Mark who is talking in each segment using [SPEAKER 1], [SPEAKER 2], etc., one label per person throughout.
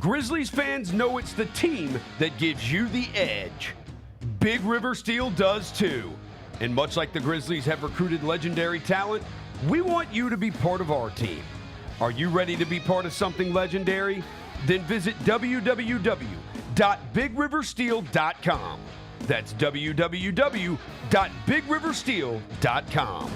[SPEAKER 1] Grizzlies fans know it's the team that gives you the edge. Big River Steel does too. And much like the Grizzlies have recruited legendary talent, we want you to be part of our team. Are you ready to be part of something legendary? Then visit www.bigriversteel.com. That's www.bigriversteel.com.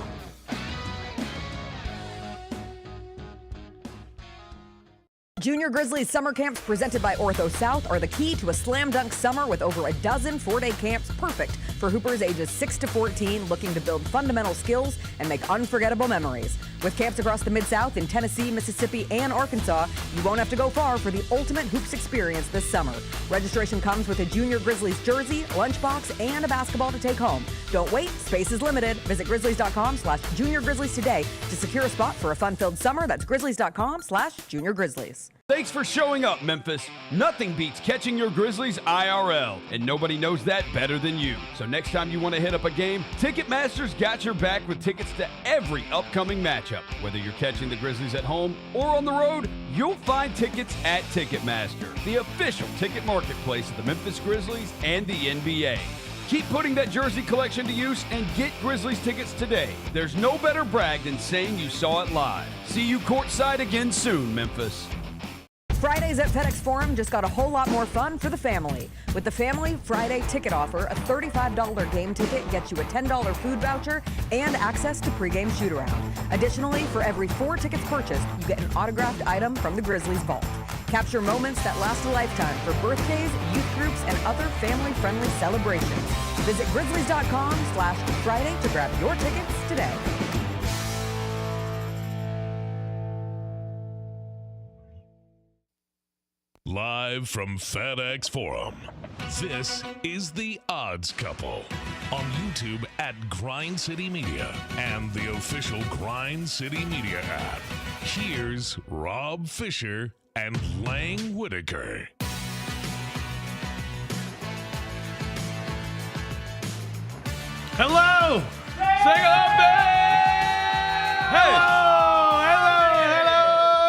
[SPEAKER 2] Junior Grizzlies summer camps presented by Ortho South are the key to a slam dunk summer with over a dozen 4-day camps perfect for hoopers ages 6 to 14 looking to build fundamental skills and make unforgettable memories. With camps across the Mid-South in Tennessee, Mississippi, and Arkansas, you won't have to go far for the ultimate hoops experience this summer. Registration comes with a Junior Grizzlies jersey, lunchbox, and a basketball to take home. Don't wait, space is limited. Visit grizzlies.com/juniorgrizzlies today to secure a spot for a fun-filled summer. That's grizzlies.com/juniorgrizzlies.
[SPEAKER 1] Thanks for showing up, Memphis. Nothing beats catching your Grizzlies IRL, and nobody knows that better than you. So next time you want to hit up a game, Ticketmaster's got your back with tickets to every upcoming matchup. Whether you're catching the Grizzlies at home or on the road, you'll find tickets at Ticketmaster, the official ticket marketplace of the Memphis Grizzlies and the NBA. Keep putting that jersey collection to use and get Grizzlies tickets today. There's no better brag than saying you saw it live. See you courtside again soon, Memphis.
[SPEAKER 2] Fridays at FedEx Forum just got a whole lot more fun for the family. With the Family Friday ticket offer, a $35 game ticket gets you a $10 food voucher and access to pregame shoot-around. Additionally, for every 4 tickets purchased, you get an autographed item from the Grizzlies Vault. Capture moments that last a lifetime for birthdays, youth groups, and other family-friendly celebrations. Visit grizzlies.com/Friday to grab your tickets today.
[SPEAKER 3] Live from FedEx Forum, this is The Odds Couple on YouTube at Grind City Media and the official Grind City Media app. Here's Rob Fisher and Lang Whitaker.
[SPEAKER 4] Hello! Say hello, Hey! Hello!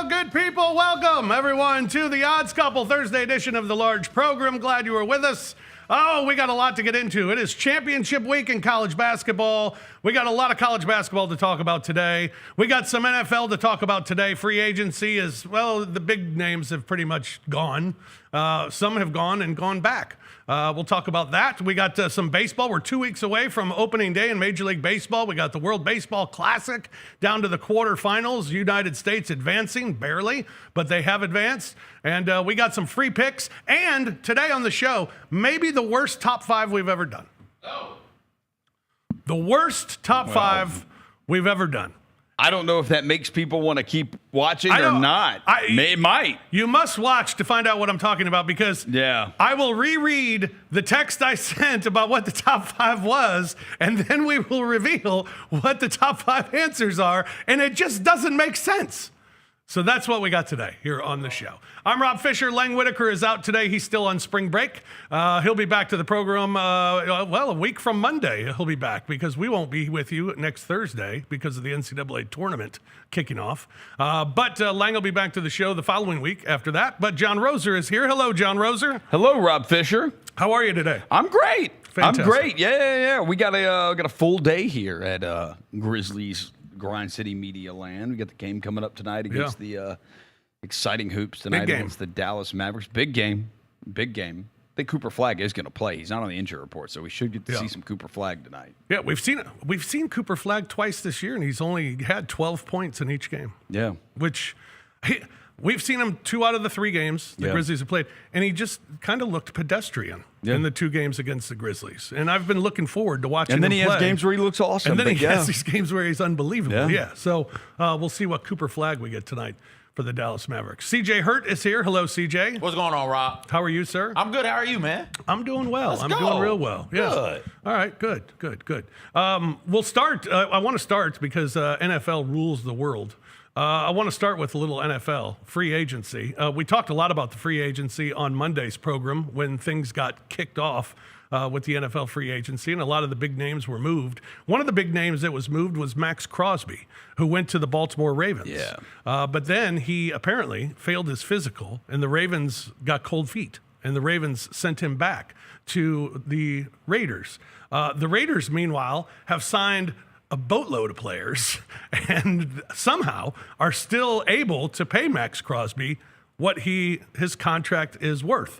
[SPEAKER 4] Good people, welcome everyone to the Odds Couple Thursday edition of the large program. Glad you are with us. Oh, we got a lot to get into. It is championship week in college basketball. We got a lot of college basketball to talk about today. We got some NFL to talk about today. Free agency is, well, the big names have pretty much gone. Some have gone and gone back. We'll talk about that. We got some baseball. We're 2 weeks away from opening day in Major League Baseball. We got the World Baseball Classic down to the quarterfinals. United States advancing, barely, but they have advanced. And we got some free picks. And today on the show, maybe the worst top 5 we've ever done. Oh. The worst top 5 we've ever done.
[SPEAKER 1] I don't know if that makes people want to keep watching or not. It might.
[SPEAKER 4] You must watch to find out what I'm talking about because I will reread the text I sent about what the top 5 was, and then we will reveal what the top 5 answers are, and it just doesn't make sense. So that's what we got today here on the show. I'm Rob Fisher. Lang Whitaker is out today. He's still on spring break. He'll be back to the program, a week from Monday. He'll be back because we won't be with you next Thursday because of the NCAA tournament kicking off. But Lang will be back to the show the following week after that. But John Roser is here. Hello, John Roser.
[SPEAKER 1] Hello, Rob Fisher.
[SPEAKER 4] How are you today?
[SPEAKER 1] I'm great.
[SPEAKER 4] Fantastic.
[SPEAKER 1] I'm great. Yeah. We got a full day here at Grizzlies Grind City Media Land. We got the game coming up tonight against the exciting hoops tonight against the Dallas Mavericks. Big game. I think Cooper Flagg is going to play. He's not on the injury report, so we should get to see some Cooper Flagg tonight. Yeah, we've seen Cooper Flagg twice this year, and he's only had 12 points in each game. Yeah, we've seen him 2 out of the 3 games the Grizzlies have played, and he just kind of looked pedestrian in the 2 games against the Grizzlies. And I've been looking forward to watching him play. And then he has games where he looks awesome.
[SPEAKER 4] And then he has these games where he's unbelievable. Yeah. So we'll see what Cooper Flagg we get tonight for the Dallas Mavericks. CJ Hurt is here. Hello, CJ.
[SPEAKER 5] What's going on, Rob?
[SPEAKER 4] How are you, sir?
[SPEAKER 5] I'm good. How are you, man?
[SPEAKER 4] I'm doing well.
[SPEAKER 5] Let's go.
[SPEAKER 4] Doing real well. Yeah.
[SPEAKER 5] Good.
[SPEAKER 4] All right. Good. We'll start. I want to start because NFL rules the world. I want to start with a little NFL free agency. We talked a lot about the free agency on Monday's program when things got kicked off with the NFL free agency, and a lot of the big names were moved. One of the big names that was moved was Max Crosby, who went to the Baltimore Ravens.
[SPEAKER 1] Yeah.
[SPEAKER 4] But then he apparently failed his physical, and the Ravens got cold feet, and the Ravens sent him back to the Raiders. The Raiders, meanwhile, have signed a boatload of players and somehow are still able to pay Max Crosby what his contract is worth.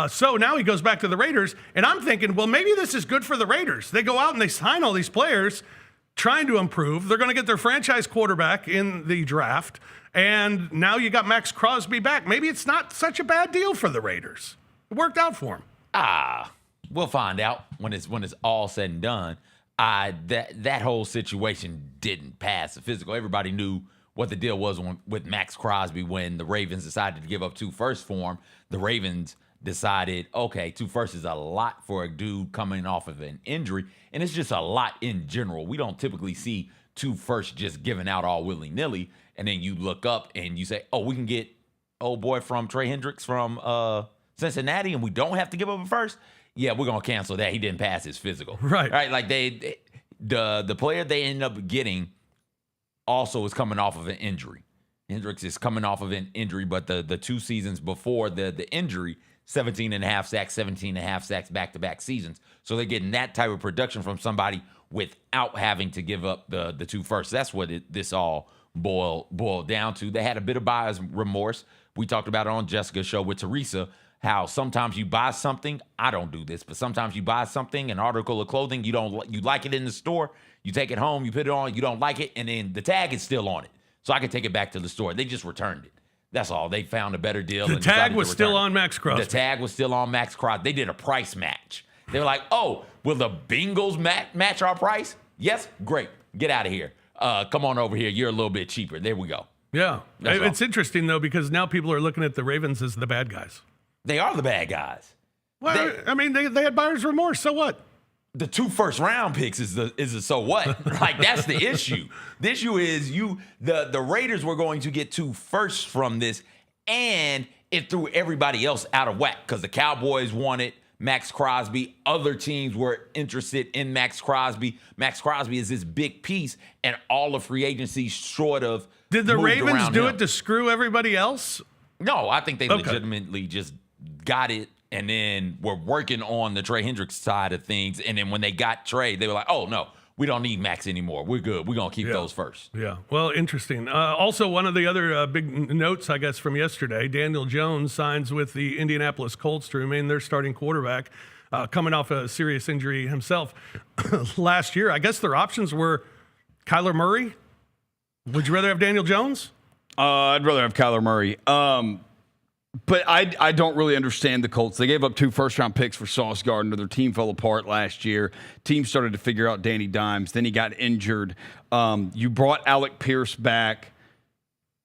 [SPEAKER 4] So now he goes back to the Raiders, and I'm thinking, well, maybe this is good for the Raiders. They go out and they sign all these players trying to improve. They're going to get their franchise quarterback in the draft, and now you got Max Crosby back. Maybe it's not such a bad deal for the Raiders. It worked out for him.
[SPEAKER 5] We'll find out when it's all said and done. That whole situation didn't pass the physical. Everybody knew what the deal was with Max Crosby when the Ravens decided to give up 2 firsts for him. The Ravens decided, okay, 2 firsts is a lot for a dude coming off of an injury, and it's just a lot in general. We don't typically see 2 firsts just given out all willy-nilly, and then you look up and you say, oh, we can get old boy from Trey Hendricks from Cincinnati, and we don't have to give up a first. Yeah, we're gonna cancel that. He didn't pass his physical.
[SPEAKER 4] Right.
[SPEAKER 5] Like the player they ended up getting also is coming off of an injury. Hendricks is coming off of an injury, but the 2 seasons before the injury, 17.5 sacks, 17.5 sacks back-to-back seasons. So they're getting that type of production from somebody without having to give up the 2 firsts. That's what this all boiled down to. They had a bit of buyer's remorse. We talked about it on Jessica's show with Teresa, how sometimes you buy something, I don't do this, but sometimes you buy something, an article of clothing, you like it in the store, you take it home, you put it on, you don't like it, and then the tag is still on it. So I can take it back to the store. They just returned it. That's all. They found a better deal.
[SPEAKER 4] The tag was still on Max Crosby.
[SPEAKER 5] The tag was still on Max Crosby. They did a price match. They were like, oh, will the Bengals match our price? Yes? Great. Get out of here. Come on over here. You're a little bit cheaper. There we go.
[SPEAKER 4] Yeah. It's interesting, though, because now people are looking at the Ravens as the bad guys.
[SPEAKER 5] They are the bad guys.
[SPEAKER 4] Well, they had buyer's remorse. So what?
[SPEAKER 5] The 2 first-round picks is the so what? Like, that's the issue. The issue is the Raiders were going to get 2 firsts from this, and it threw everybody else out of whack because the Cowboys wanted Max Crosby. Other teams were interested in Max Crosby. Max Crosby is this big piece, and all of free agency sort of
[SPEAKER 4] Did the Ravens do
[SPEAKER 5] him.
[SPEAKER 4] it to screw everybody else?
[SPEAKER 5] No, I think they legitimately just got it, and then were working on the Trey Hendricks side of things. And then when they got Trey, they were like, oh, no, we don't need Max anymore. We're good. We're going to keep those first.
[SPEAKER 4] Yeah. Well, interesting. Also, one of the other big notes, I guess, from yesterday, Daniel Jones signs with the Indianapolis Colts to remain their starting quarterback, coming off a serious injury himself last year. I guess their options were Kyler Murray. Would you rather have Daniel Jones?
[SPEAKER 1] I'd rather have Kyler Murray. But I don't really understand the Colts. They gave up 2 first-round picks for Sauce Gardner. Their team fell apart last year. Team started to figure out Danny Dimes. Then he got injured. You brought Alec Pierce back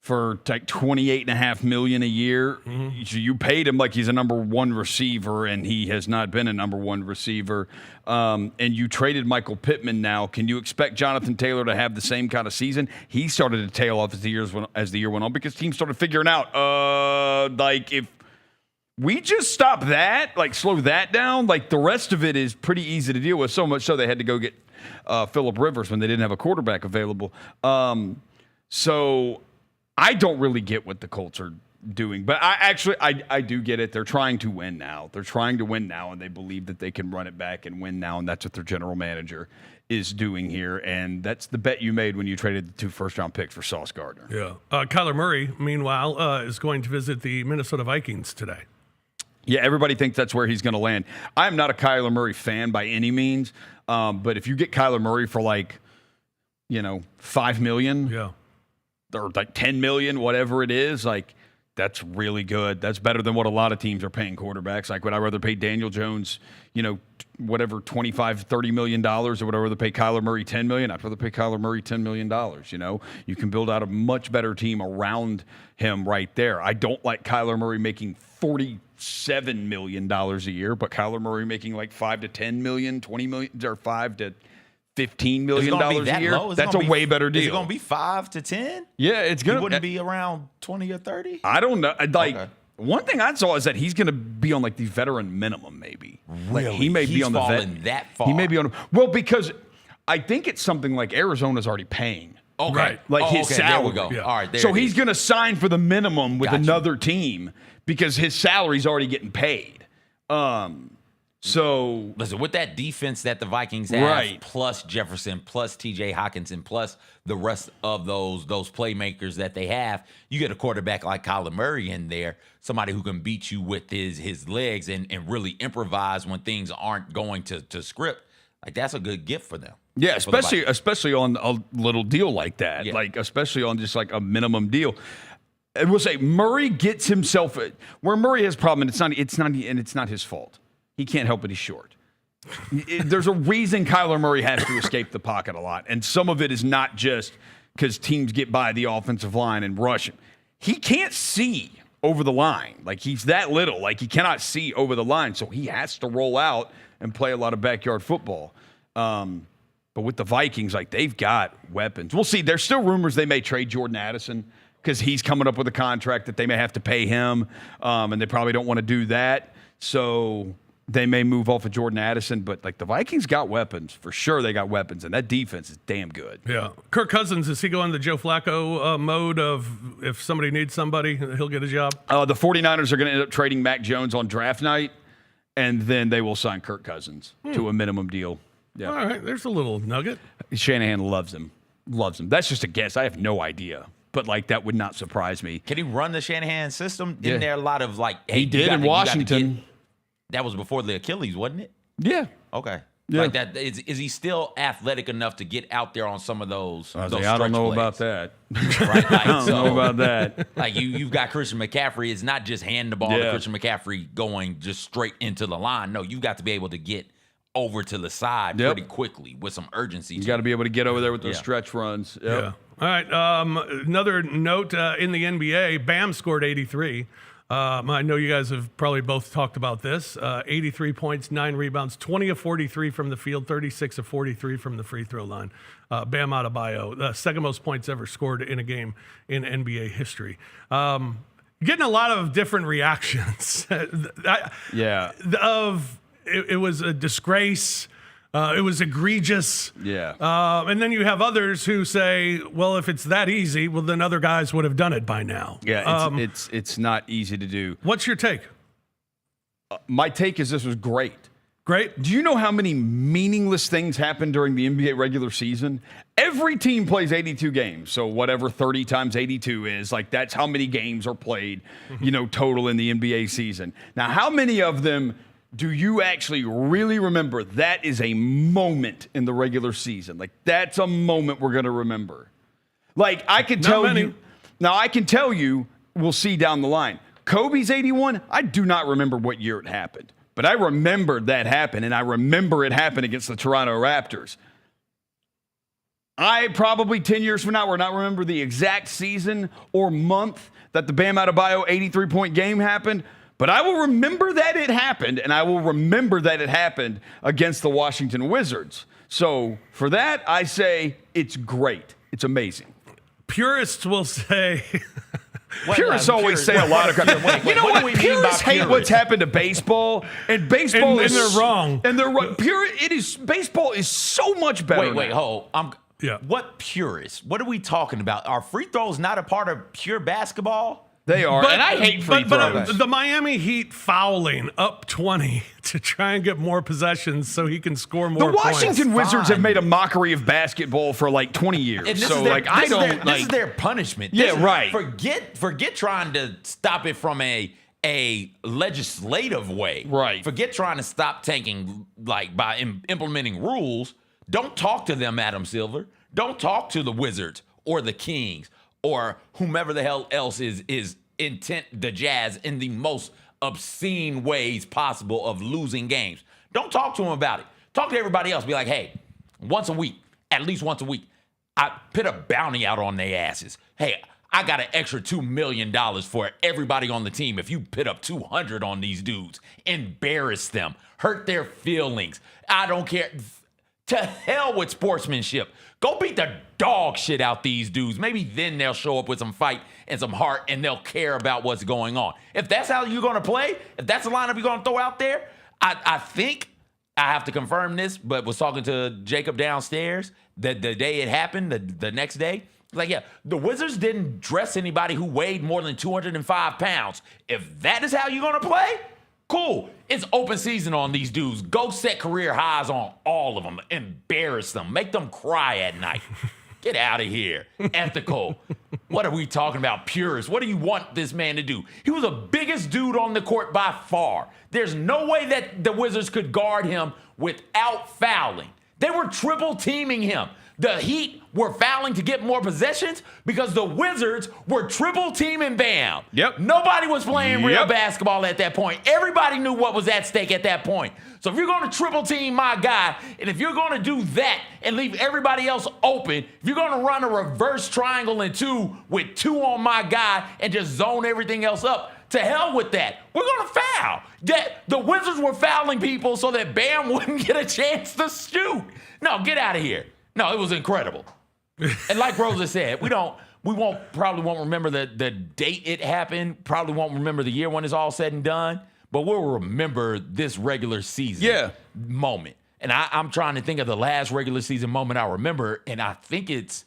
[SPEAKER 1] for like $28.5 million a year. Mm-hmm. You paid him like he's a number 1 receiver, and he has not been a number 1 receiver. And you traded Michael Pittman now. Can you expect Jonathan Taylor to have the same kind of season? He started to tail off as the year went on because teams started figuring out, like if we just stop that, like slow that down, like the rest of it is pretty easy to deal with. So much so they had to go get Phillip Rivers when they didn't have a quarterback available. So I don't really get what the Colts are doing, but I do get it. They're trying to win now. They're trying to win now, and they believe that they can run it back and win now, and that's what their general manager is doing here, and that's the bet you made when you traded the 2 first-round picks for Sauce Gardner.
[SPEAKER 4] Yeah. Kyler Murray, meanwhile, is going to visit the Minnesota Vikings today.
[SPEAKER 1] Yeah, everybody thinks that's where he's going to land. I'm not a Kyler Murray fan by any means, but if you get Kyler Murray for $5 million, or like $10 million, whatever it is, like that's really good. That's better than what a lot of teams are paying quarterbacks. Like, would I rather pay Daniel Jones, whatever, $25, $30 million, or would I rather pay Kyler Murray $10 million? I'd rather pay Kyler Murray $10 million. You can build out a much better team around him right there. I don't like Kyler Murray making $47 million a year, but Kyler Murray making like $5 to $10 million, $20 million, or $5 to $15 million a year. That's a way better deal.
[SPEAKER 5] Is it going to be 5 to 10?
[SPEAKER 1] Yeah, it's going to.
[SPEAKER 5] It wouldn't be around 20 or 30?
[SPEAKER 1] I don't know. One thing I saw is that he's going to be on like the veteran minimum, maybe.
[SPEAKER 5] Really?
[SPEAKER 1] Like he may be on the
[SPEAKER 5] that far.
[SPEAKER 1] He may be on. Well, because I think it's something like Arizona's already paying.
[SPEAKER 5] Okay.
[SPEAKER 4] Right.
[SPEAKER 1] Like his salary.
[SPEAKER 5] There we go.
[SPEAKER 4] Yeah.
[SPEAKER 5] All right. There
[SPEAKER 1] So
[SPEAKER 5] it
[SPEAKER 1] he's
[SPEAKER 5] is.
[SPEAKER 1] going to sign for the minimum with
[SPEAKER 5] Gotcha.
[SPEAKER 1] another team because his salary's already getting paid. So
[SPEAKER 5] Listen, with that defense that the Vikings have,
[SPEAKER 1] Right.
[SPEAKER 5] plus Jefferson, plus TJ Hawkinson, plus the rest of those playmakers that they have, you get a quarterback like Kyler Murray in there, somebody who can beat you with his legs and really improvise when things aren't going to script. Like, that's a good gift for them.
[SPEAKER 1] yeah,
[SPEAKER 5] For the Vikings.
[SPEAKER 1] especially on a little deal like that,
[SPEAKER 5] Yeah.
[SPEAKER 1] like especially on just like a minimum deal. I will say Murray gets himself where Murray has a problem, and it's not his fault. He can't help it. He's short. There's a reason Kyler Murray has to escape the pocket a lot, and some of it is not just because teams get by the offensive line and rush him. He can't see over the line. Like, he's that little. Like, he cannot see over the line, so he has to roll out and play a lot of backyard football. But with the Vikings, like, they've got weapons. We'll see. There's still rumors they may trade Jordan Addison because he's coming up with a contract that they may have to pay him, and they probably don't want to do that. So they may move off of Jordan Addison, but like the Vikings got weapons. For sure they got weapons, and that defense is damn good.
[SPEAKER 4] Yeah. Kirk Cousins, is he going the Joe Flacco mode of if somebody needs somebody, he'll get a job?
[SPEAKER 1] The 49ers are going to end up trading Mac Jones on draft night, and then they will sign Kirk Cousins to a minimum deal. Yeah.
[SPEAKER 4] All right, there's a little nugget.
[SPEAKER 1] Shanahan loves him. Loves him. That's just a guess. I have no idea. But, like, that would not surprise me.
[SPEAKER 5] Can he run the Shanahan system?
[SPEAKER 1] Yeah.
[SPEAKER 5] Isn't there a lot of, like, hey,
[SPEAKER 1] He did in Washington.
[SPEAKER 5] That was before the Achilles, wasn't it?
[SPEAKER 1] Yeah.
[SPEAKER 5] Okay.
[SPEAKER 1] Yeah.
[SPEAKER 5] Like that, is he still athletic enough to get out there on some of those?
[SPEAKER 1] I
[SPEAKER 5] those
[SPEAKER 1] don't know
[SPEAKER 5] stretch
[SPEAKER 1] about
[SPEAKER 5] plays?
[SPEAKER 1] that.
[SPEAKER 5] Right? Like,
[SPEAKER 1] I don't know about that.
[SPEAKER 5] Like you've got Christian McCaffrey. It's not just hand the ball to
[SPEAKER 1] Yeah.
[SPEAKER 5] Christian McCaffrey going just straight into the line. No, you've got to be able to get over to the side
[SPEAKER 1] Yep.
[SPEAKER 5] pretty quickly with some urgency.
[SPEAKER 1] You got to be able to get over there with those
[SPEAKER 5] Yeah.
[SPEAKER 1] stretch runs. Yep.
[SPEAKER 4] Yeah. All right. Another note in the NBA, Bam scored 83. I know you guys have probably both talked about this. 83 points, 9 rebounds, 20 of 43 from the field, 36 of 43 from the free throw line. Bam Adebayo, the second most points ever scored in a game in NBA history. Getting a lot of different reactions.
[SPEAKER 1] Yeah.
[SPEAKER 4] It was a disgrace. It was egregious.
[SPEAKER 1] Yeah.
[SPEAKER 4] And then you have others who say, well, if it's that easy, well, then other guys would have done it by now.
[SPEAKER 1] Yeah, it's not easy to do.
[SPEAKER 4] What's your take?
[SPEAKER 1] My take is this was great.
[SPEAKER 4] Great.
[SPEAKER 1] Do you know how many meaningless things happen during the NBA regular season? Every team plays 82 games. So whatever 30 times 82 is, like that's how many games are played, total in the NBA season. Now, how many of them do you actually really remember? That is a moment in the regular season. Like, that's a moment we're going to remember. Like, I can tell you. Now, I can tell you, we'll see down the line. Kobe's 81, I do not remember what year it happened. But I remembered that happened, and I remember it happened against the Toronto Raptors. I probably 10 years from now will not remember the exact season or month that the Bam Adebayo 83-point game happened. But I will remember that it happened, and I will remember that it happened against the Washington Wizards. So for that, I say it's great. It's amazing.
[SPEAKER 4] Purists will say...
[SPEAKER 1] Purists always say a lot of crap. You know what? Purists hate what's happened to baseball, and baseball
[SPEAKER 4] and they're wrong.
[SPEAKER 1] And they're wrong. Baseball is so much better.
[SPEAKER 5] Wait,
[SPEAKER 1] now.
[SPEAKER 5] hold.
[SPEAKER 4] What
[SPEAKER 5] purists? What are we talking about? Are free throws not a part of pure basketball?
[SPEAKER 1] They are, and I hate free throws.
[SPEAKER 4] But the Miami Heat fouling up 20 to try and get more possessions so he can score more
[SPEAKER 1] points. The Washington Wizards
[SPEAKER 5] Fine.
[SPEAKER 1] have made a mockery of basketball for like 20 years.
[SPEAKER 5] And
[SPEAKER 1] So, like, I don't.
[SPEAKER 5] This is their punishment.
[SPEAKER 1] Yeah, right.
[SPEAKER 5] Forget trying to stop it from a legislative way.
[SPEAKER 1] Right.
[SPEAKER 5] Forget trying to stop taking, like, by implementing rules. Don't talk to them, Adam Silver. Don't talk to the Wizards or the Kings or whomever the hell else is intent the Jazz in the most obscene ways possible of losing games. Don't talk to them about it. Talk to everybody else. Be like, hey, at least once a week, I put a bounty out on their asses. Hey, I got an extra $2 million for everybody on the team. If you put up 200 on these dudes, embarrass them, hurt their feelings. I don't care. To hell with sportsmanship. Go beat the dog shit out these dudes. Maybe then they'll show up with some fight and some heart, and they'll care about what's going on. If that's how you're going to play, if that's the lineup you're going to throw out there, I think I have to confirm this, but was talking to Jacob downstairs that the day it happened, the next day. Like, yeah, the Wizards didn't dress anybody who weighed more than 205 pounds. If that is how you're going to play, cool. It's open season on these dudes. Go set career highs on all of them. Embarrass them. Make them cry at night. Get out of here. Ethical. What are we talking about? Purist. What do you want this man to do? He was the biggest dude on the court by far. There's no way that the Wizards could guard him without fouling. They were triple teaming him. The Heat were fouling to get more possessions because the Wizards were triple teaming Bam.
[SPEAKER 1] Yep.
[SPEAKER 5] Nobody was playing real basketball at that point. Everybody knew what was at stake at that point. So if you're going to triple team my guy, and if you're going to do that and leave everybody else open, if you're going to run a reverse triangle in 2 with 2 on my guy and just zone everything else up, to hell with that. We're going to foul. The Wizards were fouling people so that Bam wouldn't get a chance to shoot. No, get out of here. No, it was incredible. And like Rosa said, we probably won't remember the date it happened, probably won't remember the year when it's all said and done, but we'll remember this regular season moment. And I'm trying to think of the last regular season moment I remember, and I think it's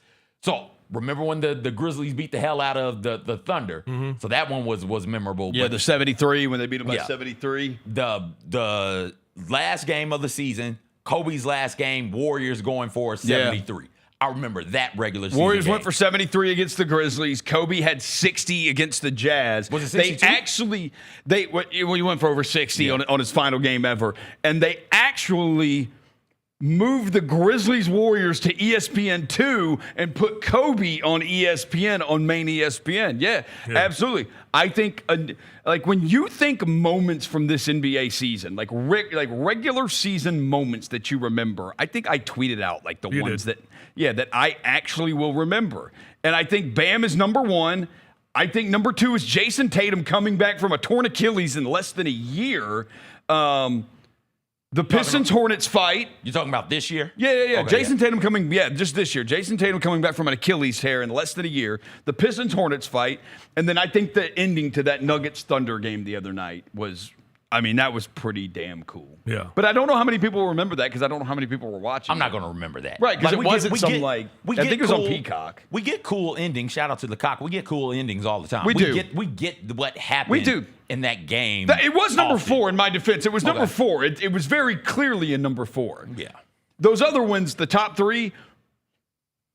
[SPEAKER 5] remember when the Grizzlies beat the hell out of the Thunder? Mm-hmm. So that one was memorable.
[SPEAKER 1] Yeah,
[SPEAKER 5] but
[SPEAKER 1] the 73 when they beat them by 73.
[SPEAKER 5] The last game of the season, Kobe's last game, Warriors going for 73. I remember that regular season
[SPEAKER 1] Warriors
[SPEAKER 5] game.
[SPEAKER 1] went for 73 against the Grizzlies. Kobe had 60 against the Jazz.
[SPEAKER 5] Was it 62?
[SPEAKER 1] He went for over 60 on his final game ever. And they actually moved the Grizzlies Warriors to ESPN2 and put Kobe on ESPN, on main ESPN. Yeah, absolutely. I think like when you think moments from this NBA season, like regular season moments that you remember, I think I tweeted out like the ones that I actually will remember. And I think Bam is number 1. I think number 2 is Jason Tatum coming back from a torn Achilles in less than a year. The Pistons-Hornets fight.
[SPEAKER 5] You talking about this year?
[SPEAKER 1] Yeah.
[SPEAKER 5] Okay,
[SPEAKER 1] Jason Tatum coming, just this year. Jason Tatum coming back from an Achilles tear in less than a year. The Pistons-Hornets fight. And then I think the ending to that Nuggets-Thunder game the other night that was pretty damn cool.
[SPEAKER 4] Yeah.
[SPEAKER 1] But I don't know how many people remember that because I don't know how many people were watching.
[SPEAKER 5] I'm not going to remember that.
[SPEAKER 1] Right, because it wasn't I think it was on Peacock.
[SPEAKER 5] We get cool endings. Shout out to the cock. We get cool endings all the time.
[SPEAKER 1] We do.
[SPEAKER 5] We get what happened
[SPEAKER 1] We do.
[SPEAKER 5] in that game.
[SPEAKER 1] It was number
[SPEAKER 5] often.
[SPEAKER 1] 4 in my defense. It was number 4. It was very clearly in number 4.
[SPEAKER 5] Yeah.
[SPEAKER 1] Those other ones, the top 3,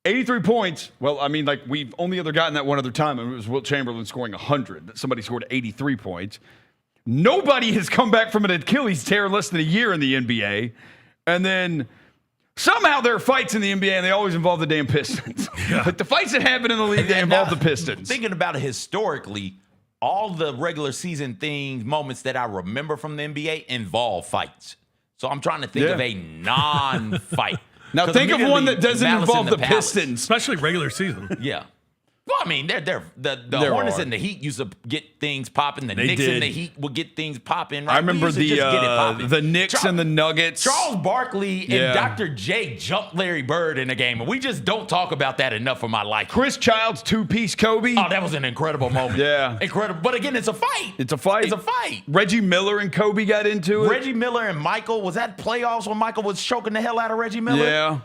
[SPEAKER 1] 83 points. Well, we've only ever gotten that one other time, and it was Wilt Chamberlain scoring 100. Somebody scored 83 points. Nobody has come back from an Achilles tear in less than a year in the NBA. And then somehow there are fights in the NBA, and they always involve the damn Pistons. Yeah. Like the fights that happen in the league, they involve the Pistons.
[SPEAKER 5] Thinking about it historically, all the regular season moments that I remember from the NBA involve fights. So I'm trying to think of a non-fight.
[SPEAKER 1] Now think of one that doesn't involve the Pistons.
[SPEAKER 4] Especially regular season.
[SPEAKER 5] Yeah. Well, the Hornets and the Heat used to get things popping. The Knicks and the Heat would get things popping. Right?
[SPEAKER 1] I remember the Knicks and the Nuggets.
[SPEAKER 5] Charles Barkley and Dr. J jumped Larry Bird in a game, and we just don't talk about that enough for my life.
[SPEAKER 1] Chris Childs 2-piece Kobe.
[SPEAKER 5] Oh, that was an incredible moment.
[SPEAKER 1] Yeah.
[SPEAKER 5] Incredible. But again, it's a fight.
[SPEAKER 1] It's a fight. Reggie Miller and Kobe got into it.
[SPEAKER 5] Reggie Miller and Michael. Was that playoffs when Michael was choking the hell out of Reggie Miller?
[SPEAKER 1] Yeah.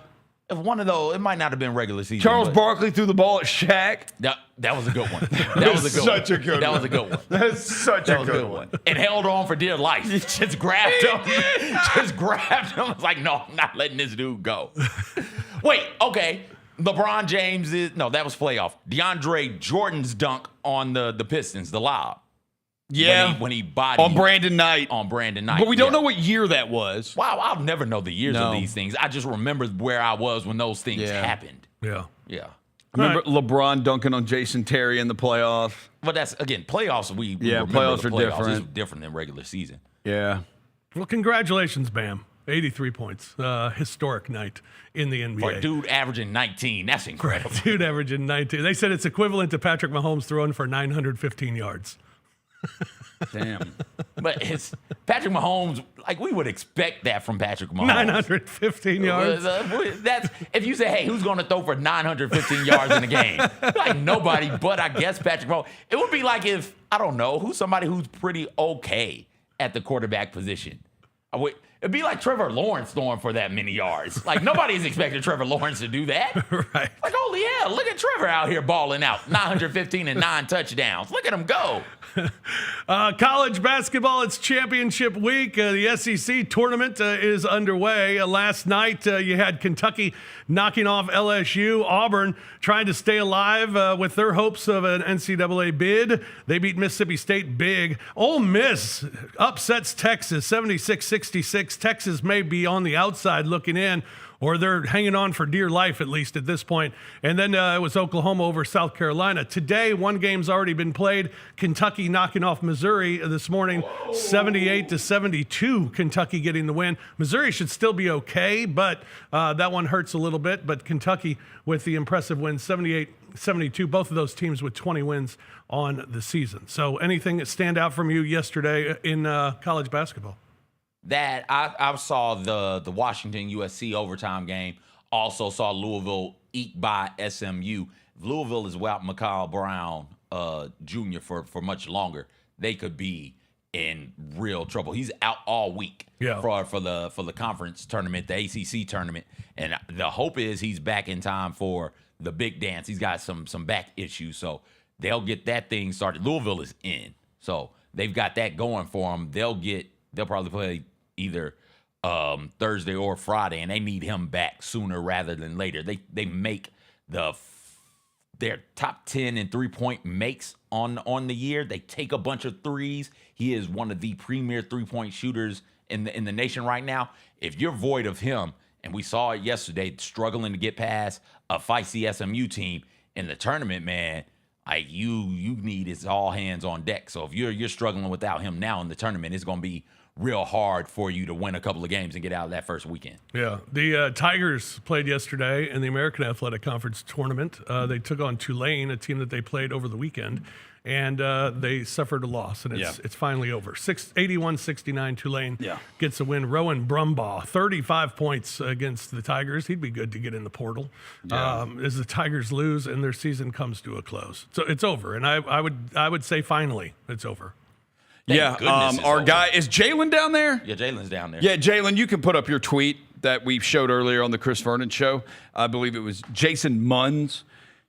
[SPEAKER 5] If one of those, it might not have been regular season.
[SPEAKER 1] Charles Barkley threw the ball at Shaq.
[SPEAKER 5] That was a good one. That was a good
[SPEAKER 1] such
[SPEAKER 5] one.
[SPEAKER 1] A good
[SPEAKER 5] that
[SPEAKER 1] one.
[SPEAKER 5] was a good one.
[SPEAKER 1] That's such a good one.
[SPEAKER 5] And held on for dear life. Just grabbed him. Just grabbed him. I was like, no, I'm not letting this dude go. Wait, okay. LeBron James that was playoff. DeAndre Jordan's dunk on the Pistons, the lob.
[SPEAKER 1] Yeah.
[SPEAKER 5] When he bodied.
[SPEAKER 1] On Brandon Knight.
[SPEAKER 5] But
[SPEAKER 1] we don't know what year that was.
[SPEAKER 5] Wow, I'll never know the years of these things. I just remember where I was when those things happened.
[SPEAKER 4] Yeah.
[SPEAKER 5] Yeah.
[SPEAKER 1] Remember LeBron dunking on Jason Terry in the playoffs?
[SPEAKER 5] But that's, again, playoffs, we
[SPEAKER 1] playoffs are different.
[SPEAKER 5] It's different than regular season.
[SPEAKER 1] Yeah.
[SPEAKER 4] Well, congratulations, Bam. 83 points. Historic night in the NBA.
[SPEAKER 5] For a dude averaging 19, that's incredible.
[SPEAKER 4] Dude averaging 19. They said it's equivalent to Patrick Mahomes throwing for 915 yards.
[SPEAKER 1] Damn.
[SPEAKER 5] But it's Patrick Mahomes. Like, we would expect that from Patrick Mahomes.
[SPEAKER 4] 915 yards.
[SPEAKER 5] That's if you say, hey, who's going to throw for 915 yards in a game? Like, nobody but, I guess, Patrick Mahomes. It would be like if, I don't know, who's somebody who's pretty okay at the quarterback position. It'd be like Trevor Lawrence throwing for that many yards. Like, nobody's expecting Trevor Lawrence to do that.
[SPEAKER 4] Right.
[SPEAKER 5] Like, holy hell, look at Trevor out here balling out. 915 and 9 touchdowns. Look at him go.
[SPEAKER 4] College basketball, it's championship week. The SEC tournament is underway. Last night, you had Kentucky knocking off LSU. Auburn trying to stay alive with their hopes of an NCAA bid. They beat Mississippi State big. Ole Miss upsets Texas 76-66. Texas may be on the outside looking in, or they're hanging on for dear life, at least at this point. And then it was Oklahoma over South Carolina. Today, one game's already been played. Kentucky knocking off Missouri this morning, 78-72. Kentucky getting the win. Missouri should still be okay, but that one hurts a little bit. But Kentucky with the impressive win, 78-72. Both of those teams with 20 wins on the season. So anything that stand out from you yesterday in college basketball?
[SPEAKER 5] That I saw the Washington USC overtime game. Also saw Louisville eke by SMU. If Louisville is without Mikal Brown Jr. for much longer, they could be in real trouble. He's out all week for the conference tournament, the ACC tournament, and the hope is he's back in time for the big dance. He's got some back issues, so they'll get that thing started. Louisville is in, so they've got that going for them. They'll probably play either Thursday or Friday, and they need him back sooner rather than later. They make their top 10 in 3-point makes on the year. They take a bunch of threes. He is one of the premier 3-point shooters in the nation right now. If you're void of him, and we saw it yesterday, struggling to get past a feisty SMU team in the tournament, man, like you need is all hands on deck. So if you're struggling without him now in the tournament, it's going to be real hard for you to win a couple of games and get out of that first weekend.
[SPEAKER 4] Yeah. The Tigers played yesterday in the American Athletic Conference tournament. They took on Tulane, a team that they played over the weekend, and they suffered a loss, and it's finally over. 81-69, Tulane gets a win. Rowan Brumbaugh, 35 points against the Tigers. He'd be good to get in the portal as the Tigers lose and their season comes to a close. So it's over, and I would say finally it's over.
[SPEAKER 1] Our guy, is Jalen down there?
[SPEAKER 5] Yeah, Jalen's down there.
[SPEAKER 1] Yeah, Jalen, you can put up your tweet that we showed earlier on the Chris Vernon show. I believe it was Jason Munns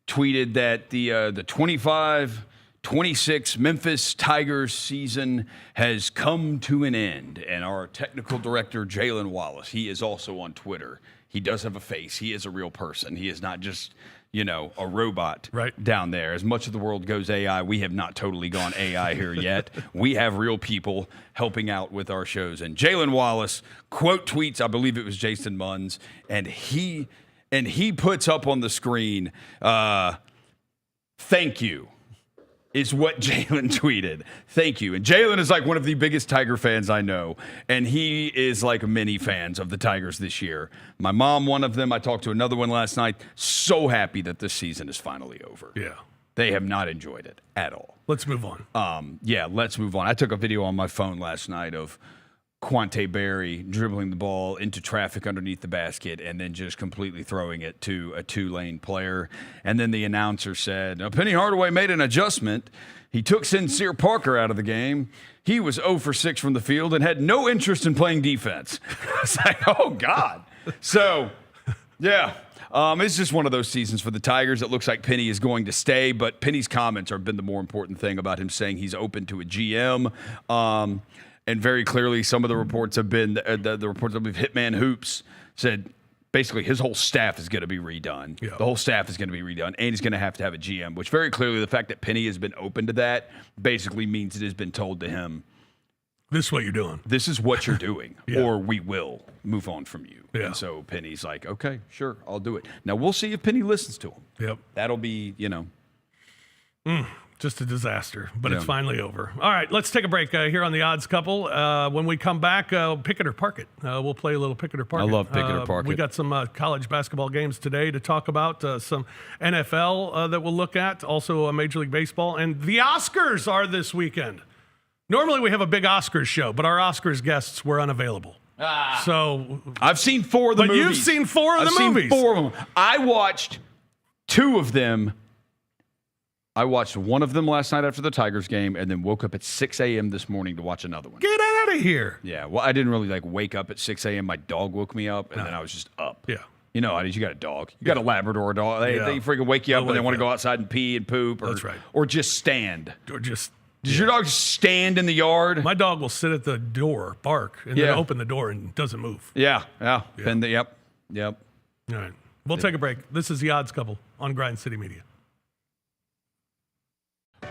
[SPEAKER 1] tweeted that the 25-26 Memphis Tigers season has come to an end. And our technical director, Jalen Wallace, he is also on Twitter. He does have a face. He is a real person. He is not just, a robot down there. As much of the world goes AI, we have not totally gone AI here yet. We have real people helping out with our shows. And Jalen Wallace quote tweets, I believe it was Jason Munns, and he puts up on the screen, thank you, is what Jalen tweeted. Thank you. And Jalen is like one of the biggest Tiger fans I know. And he is like many fans of the Tigers this year. My mom, one of them. I talked to another one last night. So happy that this season is finally over.
[SPEAKER 4] Yeah.
[SPEAKER 1] They have not enjoyed it at all.
[SPEAKER 4] Let's move on.
[SPEAKER 1] Let's move on. I took a video on my phone last night of Quante Berry dribbling the ball into traffic underneath the basket and then just completely throwing it to a Tulane player. And then the announcer said, Penny Hardaway made an adjustment. He took Sincere Parker out of the game. He was 0 for 6 from the field and had no interest in playing defense. It's like, oh, God. So, yeah. It's just one of those seasons for the Tigers. It looks like Penny is going to stay, but Penny's comments have been the more important thing about him saying he's open to a GM. And very clearly, some of the reports have been the reports of Hitman Hoops said basically his whole staff is going to be redone. Yeah. The whole staff is going to be redone, and he's going to have a GM, which very clearly the fact that Penny has been open to that basically means it has been told to him,
[SPEAKER 4] this is what you're doing.
[SPEAKER 1] This is what you're doing, or we will move on from you.
[SPEAKER 4] Yeah.
[SPEAKER 1] And so Penny's like, okay, sure, I'll do it. Now, we'll see if Penny listens to him.
[SPEAKER 4] Yep.
[SPEAKER 1] That'll be,
[SPEAKER 4] just a disaster, but it's finally over. All right, let's take a break here on the Odds Couple. When we come back, Pick It or Park It. We'll play a little Pick It or Park It.
[SPEAKER 1] I love Pick It or Park It.
[SPEAKER 4] We got some college basketball games today to talk about, some NFL that we'll look at, also Major League Baseball, and the Oscars are this weekend. Normally we have a big Oscars show, but our Oscars guests were unavailable. So
[SPEAKER 1] I've seen 4 of the movies.
[SPEAKER 4] But you've seen 4 of the movies.
[SPEAKER 1] I've seen 4 of them. I watched 2 of them. I watched one of them last night after the Tigers game, and then woke up at 6 a.m. this morning to watch another one.
[SPEAKER 4] Get out of here.
[SPEAKER 1] Yeah, well, I didn't really wake up at 6 a.m. My dog woke me up, and then I was just up.
[SPEAKER 4] Yeah.
[SPEAKER 1] You know, you got a dog. You got a Labrador dog. They freaking wake you up and they want to go outside and pee and poop.
[SPEAKER 4] That's right.
[SPEAKER 1] Or just stand.
[SPEAKER 4] Or just...
[SPEAKER 1] Does your dog just stand in the yard?
[SPEAKER 4] My dog will sit at the door, bark, and then open the door and doesn't move.
[SPEAKER 1] Yeah. Yep.
[SPEAKER 4] All right. We'll take a break. This is The Odds Couple on Grind City Media.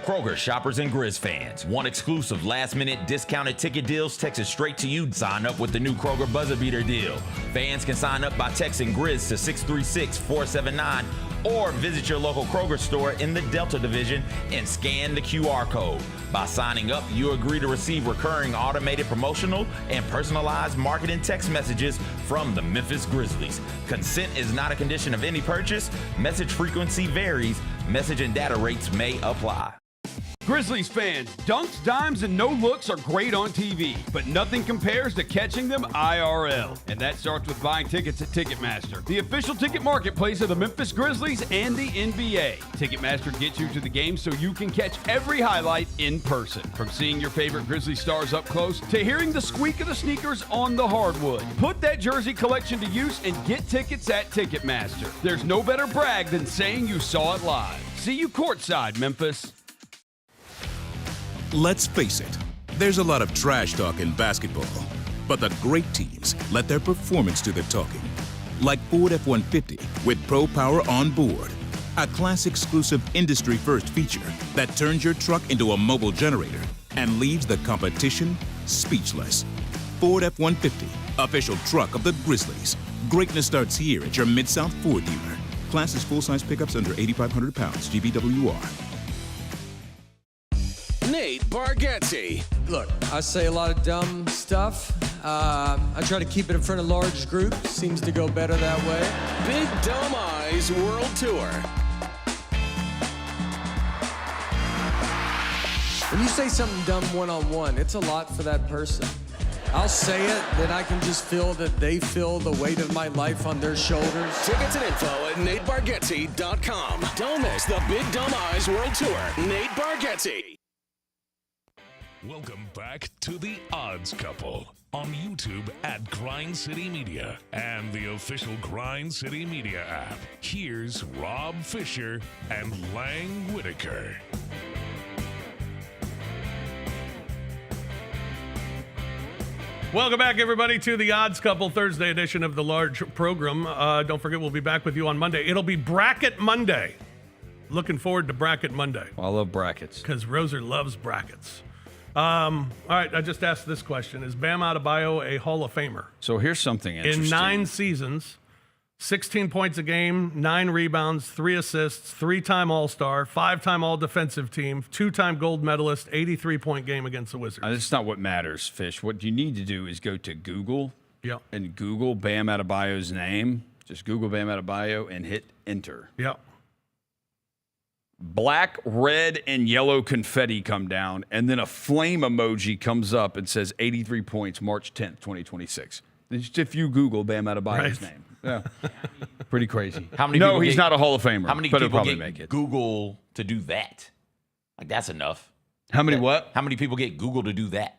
[SPEAKER 5] Kroger shoppers and Grizz fans. Want exclusive last-minute discounted ticket deals texted straight to you? Sign up with the new Kroger Buzzer Beater deal. Fans can sign up by texting Grizz to 636-479 or visit your local Kroger store in the Delta Division and scan the QR code. By signing up, you agree to receive recurring automated promotional and personalized marketing text messages from the Memphis Grizzlies. Consent is not a condition of any purchase. Message frequency varies. Message and data rates may apply.
[SPEAKER 6] Grizzlies fans, dunks, dimes, and no-looks are great on TV, but nothing compares to catching them IRL. And that starts with buying tickets at Ticketmaster, the official ticket marketplace of the Memphis Grizzlies and the NBA. Ticketmaster gets you to the game so you can catch every highlight in person. From seeing your favorite Grizzly stars up close to hearing the squeak of the sneakers on the hardwood. Put that jersey collection to use and get tickets at Ticketmaster. There's no better brag than saying you saw it live. See you courtside, Memphis.
[SPEAKER 7] Let's face it, there's a lot of trash talk in basketball, but the great teams let their performance do the talking. Like Ford F-150 with Pro Power on board, a class-exclusive industry-first feature that turns your truck into a mobile generator and leaves the competition speechless. Ford F-150, official truck of the Grizzlies. Greatness starts here at your Mid-South Ford dealer. Class is full-size pickups under 8,500 pounds, GVWR.
[SPEAKER 8] Nate Bargatze.
[SPEAKER 9] Look, I say a lot of dumb stuff. I try to keep it in front of large groups. Seems to go better that way.
[SPEAKER 8] Big Dumb Eyes World Tour.
[SPEAKER 9] When you say something dumb one-on-one, it's a lot for that person. I'll say it, then I can just feel that they feel the weight of my life on their shoulders.
[SPEAKER 8] Tickets and info at NateBargatze.com. Don't miss the Big Dumb Eyes World Tour. Nate Bargatze.
[SPEAKER 3] Welcome back to The Odds Couple on YouTube at Grind City Media and the official Grind City Media app. Here's Rob Fisher and Lang Whitaker.
[SPEAKER 4] Welcome back, everybody, to the Odds Couple Thursday edition of the large program. Don't forget, we'll be back with you on Monday. It'll be Bracket Monday. Looking forward to Bracket Monday.
[SPEAKER 1] I love brackets.
[SPEAKER 4] Because Roser loves brackets. All right, I just asked this question. Is Bam Adebayo a Hall of Famer?
[SPEAKER 1] So here's something interesting.
[SPEAKER 4] In 9 seasons, 16 points a game, 9 rebounds, 3 assists, 3-time All-Star, 5-time All-Defensive Team, 2-time gold medalist, 83-point game against the Wizards.
[SPEAKER 1] That's not what matters, Fish. What you need to do is go to Google and Google Bam Adebayo's name. Just Google Bam Adebayo and hit enter.
[SPEAKER 4] Yep.
[SPEAKER 1] Black, red, and yellow confetti come down, and then a flame emoji comes up and says 83 points, March 10th, 2026. Just if you Google Bam Adebayo's name. Yeah. Pretty crazy.
[SPEAKER 5] How many?
[SPEAKER 1] No, he's not a Hall of Famer.
[SPEAKER 5] How many
[SPEAKER 1] but
[SPEAKER 5] people
[SPEAKER 1] he'll probably
[SPEAKER 5] get
[SPEAKER 1] make it.
[SPEAKER 5] Google to do that? Like, that's enough.
[SPEAKER 1] How many what?
[SPEAKER 5] How many people get Google to do that?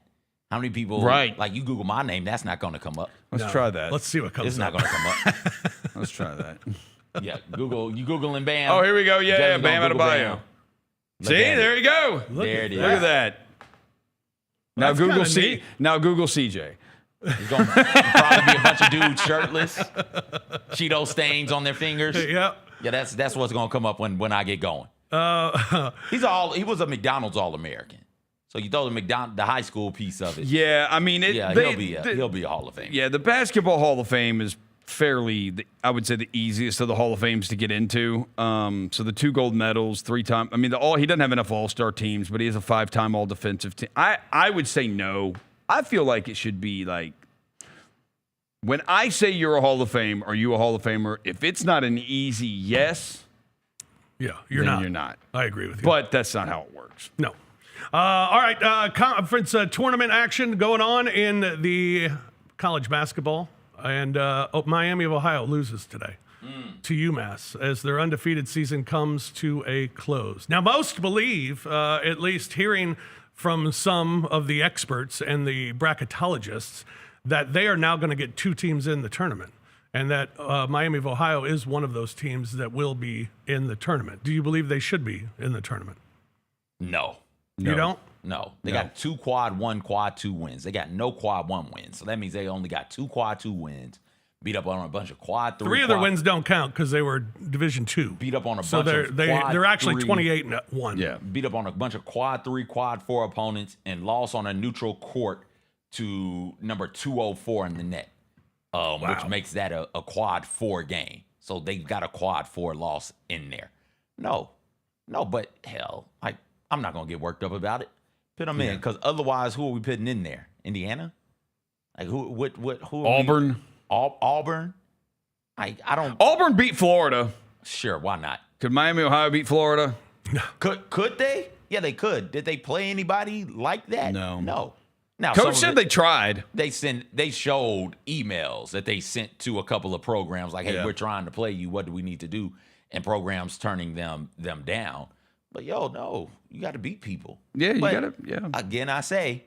[SPEAKER 5] How many people?
[SPEAKER 1] Right.
[SPEAKER 5] Like, you Google my name, that's not going to come up.
[SPEAKER 1] Let's try that.
[SPEAKER 4] Let's see what comes up.
[SPEAKER 5] It's not going to come up.
[SPEAKER 1] Let's try that.
[SPEAKER 5] Yeah, Google. You Googling Bam.
[SPEAKER 1] Oh, here we go. Yeah,
[SPEAKER 5] Jen's
[SPEAKER 1] Bam
[SPEAKER 5] gonna Google
[SPEAKER 1] Adebayo.
[SPEAKER 5] Bam.
[SPEAKER 1] See, there you go.
[SPEAKER 5] There it is.
[SPEAKER 1] Look at that. Now
[SPEAKER 4] That's
[SPEAKER 1] Google
[SPEAKER 4] kinda neat.
[SPEAKER 1] Now Google CJ.
[SPEAKER 5] There's going to probably be a bunch of dudes shirtless, Cheeto stains on their fingers.
[SPEAKER 4] Yep.
[SPEAKER 5] Yeah, that's what's going to come up when I get going. He was a McDonald's All-American. So you throw the high school piece of it.
[SPEAKER 1] Yeah, I mean,
[SPEAKER 5] he'll be a Hall of Fame.
[SPEAKER 1] Yeah, the Basketball Hall of Fame is fairly, I would say, the easiest of the Hall of Fames to get into. So the 2 gold medals, 3-time. I mean, he doesn't have enough All-Star teams, but he has a 5-time All-Defensive team. I would say no. I feel like it should be like, when I say you're a Hall of Fame, are you a Hall of Famer? If it's not an easy yes,
[SPEAKER 4] Yeah, you're
[SPEAKER 1] then
[SPEAKER 4] not.
[SPEAKER 1] you're not.
[SPEAKER 4] I agree with you.
[SPEAKER 1] But that's not how it works.
[SPEAKER 4] No. All right, conference tournament action going on in the college basketball. And Miami of Ohio loses today to UMass as their undefeated season comes to a close. Now, most believe, at least hearing from some of the experts and the bracketologists, that they are now going to get 2 teams in the tournament, and that Miami of Ohio is one of those teams that will be in the tournament. Do you believe they should be in the tournament?
[SPEAKER 5] No.
[SPEAKER 4] You don't?
[SPEAKER 5] No. They got 2 quad 1, quad 2 wins. They got no quad 1 wins. So that means they only got 2 quad 2 wins. Beat up on a bunch of quad 3.
[SPEAKER 4] 3 of their wins don't count because they were Division 2.
[SPEAKER 5] Beat up on a
[SPEAKER 4] so
[SPEAKER 5] bunch of
[SPEAKER 4] they're actually
[SPEAKER 5] 3.
[SPEAKER 4] 28-1.
[SPEAKER 5] Yeah. Beat up on a bunch of quad 3, quad 4 opponents and lost on a neutral court to number 204 in the net, which makes that a quad 4 game. So they've got a quad 4 loss in there. No, but hell, I'm not going to get worked up about it. Put them in, because otherwise, who are we putting in there? Indiana? Like who
[SPEAKER 1] Auburn.
[SPEAKER 5] Auburn? I don't.
[SPEAKER 1] Auburn beat Florida.
[SPEAKER 5] Sure, why not?
[SPEAKER 1] Could Miami, Ohio beat Florida?
[SPEAKER 5] Could they? Yeah, they could. Did they play anybody like that?
[SPEAKER 1] No.
[SPEAKER 5] Now,
[SPEAKER 1] Coach said they tried.
[SPEAKER 5] They showed emails that they sent to a couple of programs like, hey, we're trying to play you. What do we need to do? And programs turning them down. But no, you got to beat people.
[SPEAKER 1] Yeah, you got to. Yeah.
[SPEAKER 5] Again, I say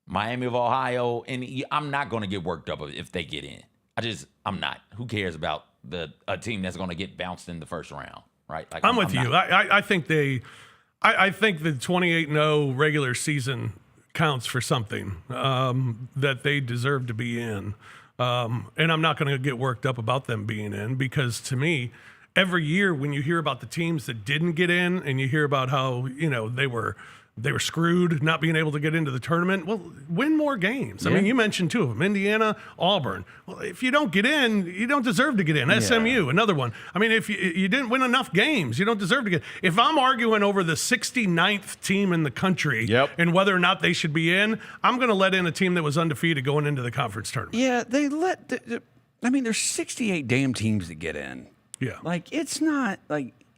[SPEAKER 5] Miami of Ohio, and I'm not going to get worked up if they get in. I'm not. Who cares about a team that's going to get bounced in the first round, right? Like,
[SPEAKER 4] I'm with you. I think I think the 28-0 regular season counts for something that they deserve to be in, and I'm not going to get worked up about them being in, because to me, every year when you hear about the teams that didn't get in and you hear about how, they were screwed not being able to get into the tournament, well, win more games. I mean, you mentioned 2 of them, Indiana, Auburn. Well, if you don't get in, you don't deserve to get in. SMU, another one. I mean, if you didn't win enough games, you don't deserve to get in. If I'm arguing over the 69th team in the country and whether or not they should be in, I'm going to let in a team that was undefeated going into the conference tournament.
[SPEAKER 1] Yeah, there's 68 damn teams that get in.
[SPEAKER 4] Yeah.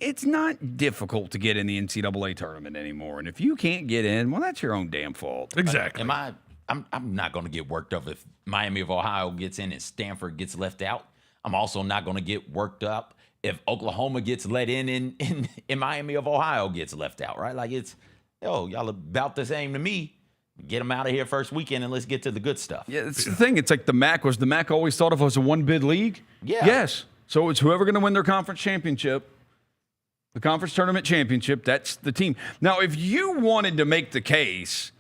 [SPEAKER 1] It's not difficult to get in the NCAA tournament anymore. And if you can't get in, well, that's your own damn fault.
[SPEAKER 4] Exactly.
[SPEAKER 5] I'm not going to get worked up if Miami of Ohio gets in and Stanford gets left out. I'm also not going to get worked up if Oklahoma gets let in and Miami of Ohio gets left out, right? Like, y'all about the same to me. Get them out of here first weekend and let's get to the good stuff.
[SPEAKER 1] Yeah, that's the thing. It's like the MAC always thought of as a one-bid league?
[SPEAKER 5] Yeah.
[SPEAKER 1] Yes. So it's whoever going to win their conference championship, the conference tournament championship, that's the team. Now, if you wanted to make the case,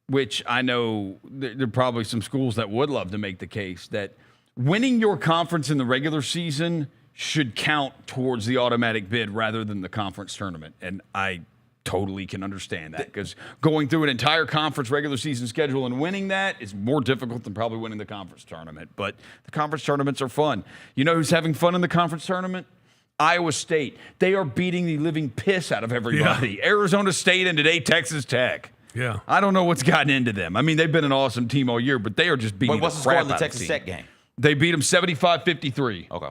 [SPEAKER 1] which I know there are probably some schools that would love to make the case, that winning your conference in the regular season should count towards the automatic bid rather than the conference tournament. And I totally can understand that, because going through an entire conference regular season schedule and winning that is more difficult than probably winning the conference tournament. But the conference tournaments are fun. You know who's having fun in the conference tournament? Iowa State. They are beating the living piss out of everybody. Yeah. Arizona State and today Texas Tech.
[SPEAKER 4] Yeah.
[SPEAKER 1] I don't know what's gotten into them. I mean, they've been an awesome team all year, but they are just beating
[SPEAKER 5] what's
[SPEAKER 1] the
[SPEAKER 5] score
[SPEAKER 1] crap
[SPEAKER 5] in the
[SPEAKER 1] out
[SPEAKER 5] Texas
[SPEAKER 1] of the
[SPEAKER 5] Tech game?
[SPEAKER 1] They beat them 75-53.
[SPEAKER 5] Okay.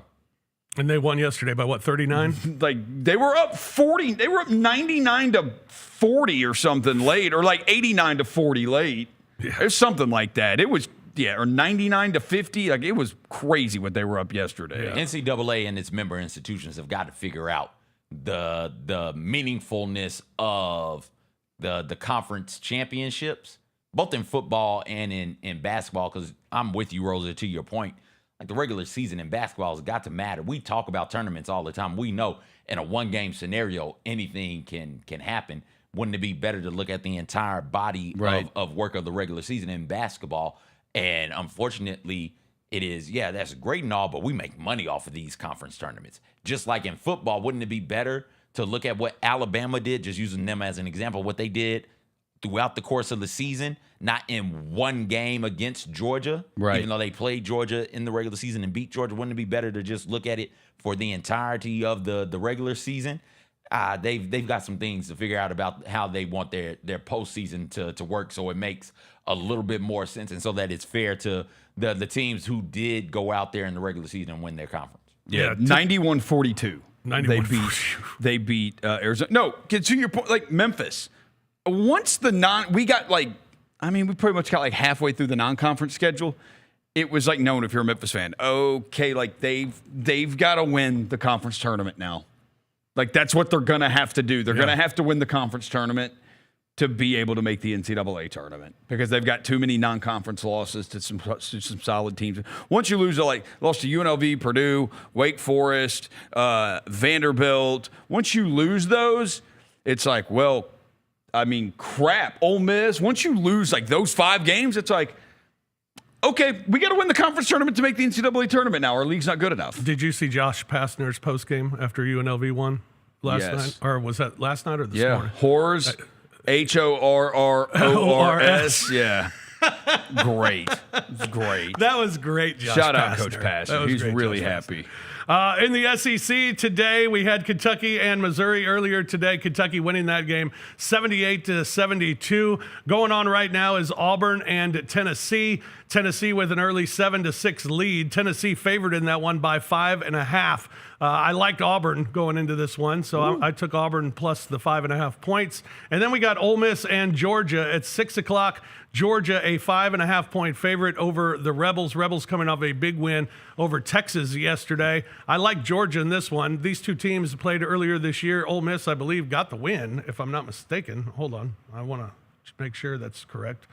[SPEAKER 4] And they won yesterday by what, 39?
[SPEAKER 1] They were up 40. They were up 99-40 or something late, or 89-40 late. Yeah. It was something like that. It was, or 99-50. It was crazy what they were up yesterday.
[SPEAKER 5] Yeah. NCAA and its member institutions have got to figure out the meaningfulness of the conference championships, both in football and in basketball, because I'm with you, Rosa, to your point. The regular season in basketball has got to matter. We talk about tournaments all the time. We know in a one-game scenario, anything can happen. Wouldn't it be better to look at the entire body of work of the regular season in basketball? And unfortunately, it is, that's great and all, but we make money off of these conference tournaments. Just like in football, wouldn't it be better to look at what Alabama did, just using them as an example, what they did throughout the course of the season, not in one game against Georgia, even though they played Georgia in the regular season and beat Georgia? Wouldn't it be better to just look at it for the entirety of the regular season? They've got some things to figure out about how they want their postseason to work, so it makes a little bit more sense, and so that it's fair to the teams who did go out there in the regular season and win their conference.
[SPEAKER 1] Yeah, 91-42. They beat Arizona. No, to your point, Memphis. once we got we pretty much got like halfway through the non-conference schedule. It was like known if you're a Memphis fan. Okay, like they've got to win the conference tournament now. Like that's what they're gonna have to do. They're gonna have to win the conference tournament to be able to make the NCAA tournament because they've got too many non-conference losses to some solid teams. Once you lose, lost to UNLV, Purdue, Wake Forest, Vanderbilt. Once you lose those, it's like, well, I mean, crap. Ole Miss. Once you lose like those 5 games, it's like, okay, we got to win the conference tournament to make the NCAA tournament now. Our league's not good enough.
[SPEAKER 4] Did you see Josh Pastner's postgame after UNLV won last night? Or was that last night or this morning?
[SPEAKER 1] Horrors. HORRORS. Yeah. Great.
[SPEAKER 4] That was great, Josh
[SPEAKER 1] Shout out
[SPEAKER 4] Pastner.
[SPEAKER 1] Coach Pastner. He's
[SPEAKER 4] great,
[SPEAKER 1] really
[SPEAKER 4] Josh
[SPEAKER 1] happy.
[SPEAKER 4] In the SEC today, we had Kentucky and Missouri earlier today. Kentucky winning that game 78-72. Going on right now is Auburn and Tennessee. Tennessee with an early 7-6 lead. Tennessee favored in that one by 5.5. I liked Auburn going into this one, so I took Auburn plus the 5.5 points. And then we got Ole Miss and Georgia at 6 o'clock. Georgia, a 5.5-point favorite over the Rebels. Rebels coming off a big win over Texas yesterday. I like Georgia in this one. These two teams played earlier this year. Ole Miss, I believe, got the win, if I'm not mistaken. Hold on. I want to make sure that's correct.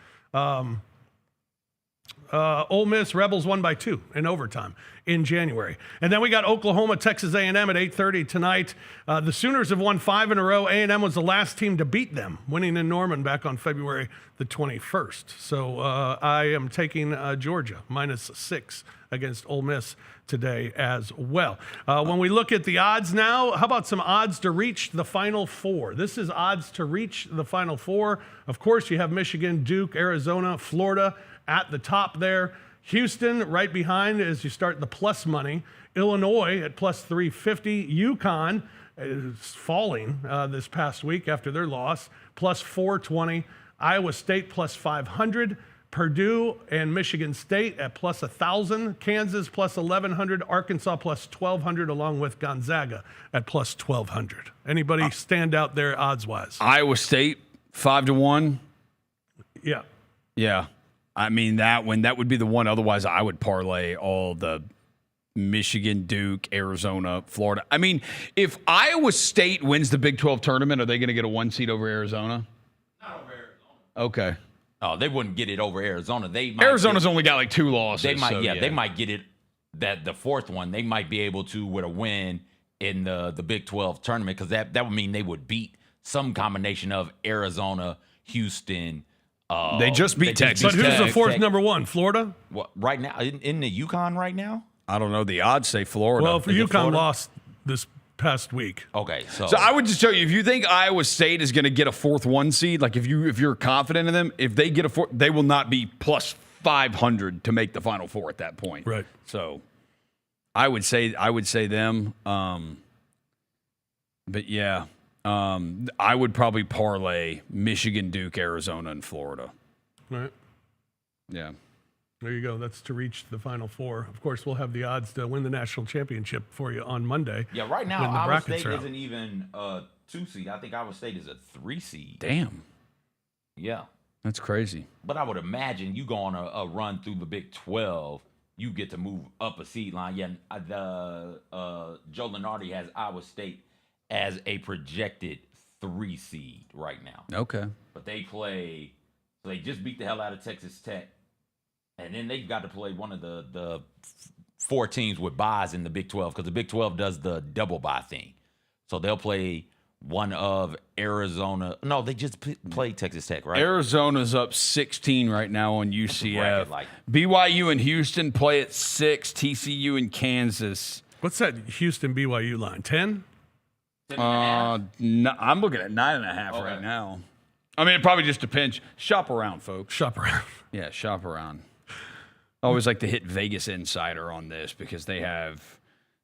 [SPEAKER 4] Ole Miss, Rebels won by 2 in overtime in January. And then we got Oklahoma, Texas A&M at 8:30 tonight. The Sooners have won 5 in a row. A&M was the last team to beat them, winning in Norman back on February the 21st. So I am taking Georgia -6 against Ole Miss today as well. When we look at the odds now, how about some odds to reach the Final Four? This is odds to reach the Final Four. Of course, you have Michigan, Duke, Arizona, Florida at the top there. Houston right behind as you start the plus money. Illinois at plus 350. UConn is falling this past week after their loss, plus 420. Iowa State plus 500. Purdue and Michigan State at plus 1,000. Kansas plus 1,100. Arkansas plus 1,200, along with Gonzaga at plus 1,200. Anybody stand out there odds-wise?
[SPEAKER 1] Iowa State 5-1.
[SPEAKER 4] Yeah.
[SPEAKER 1] Yeah. I mean, that would be the one. Otherwise, I would parlay all the Michigan, Duke, Arizona, Florida. I mean, if Iowa State wins the Big 12 tournament, are they going to get a 1 seed over Arizona?
[SPEAKER 5] Not over Arizona.
[SPEAKER 1] Okay.
[SPEAKER 5] Oh, they wouldn't get it over Arizona.
[SPEAKER 1] Arizona's only got like 2 losses.
[SPEAKER 5] They might, they might get it. That the fourth one, they might be able to with a win in the Big 12 tournament, because that would mean they would beat some combination of Arizona, Houston.
[SPEAKER 1] They just beat Texas.
[SPEAKER 4] But who's the fourth number one? Florida?
[SPEAKER 5] What, right now in the UConn right now?
[SPEAKER 1] I don't know. The odds say Florida.
[SPEAKER 4] Well, for UConn lost this past week.
[SPEAKER 5] Okay, so
[SPEAKER 1] I would just tell you, if you think Iowa State is going to get a 4th 1 seed, like if you're confident in them, if they get a 4, they will not be plus 500 to make the Final Four at that point.
[SPEAKER 4] Right.
[SPEAKER 1] So I would say them. But yeah. I would probably parlay Michigan, Duke, Arizona, and Florida.
[SPEAKER 4] All right.
[SPEAKER 1] Yeah.
[SPEAKER 4] There you go. That's to reach the Final Four. Of course, we'll have the odds to win the national championship for you on Monday.
[SPEAKER 5] Yeah, right now, Iowa State isn't even a 2 seed. I think Iowa State is a 3 seed.
[SPEAKER 1] Damn.
[SPEAKER 5] Yeah.
[SPEAKER 1] That's crazy.
[SPEAKER 5] But I would imagine you go on a run through the Big 12, you get to move up a seed line. Yeah, Joe Lunardi has Iowa State as a projected 3 seed right now.
[SPEAKER 1] Okay.
[SPEAKER 5] But they just beat the hell out of Texas Tech. And then they've got to play one of the 4 teams with buys in the Big 12, because the Big 12 does the double bye thing. So they'll play one of Arizona. No, they just played Texas Tech, right?
[SPEAKER 1] Arizona's up 16 right now on UCF. BYU and Houston play at 6. TCU and Kansas.
[SPEAKER 4] What's that Houston BYU line? 10?
[SPEAKER 1] No, I'm looking at 9.5 right now. I mean, it probably just depends. Shop around, folks.
[SPEAKER 4] Shop around.
[SPEAKER 1] Yeah, shop around. I always like to hit Vegas Insider on this because they have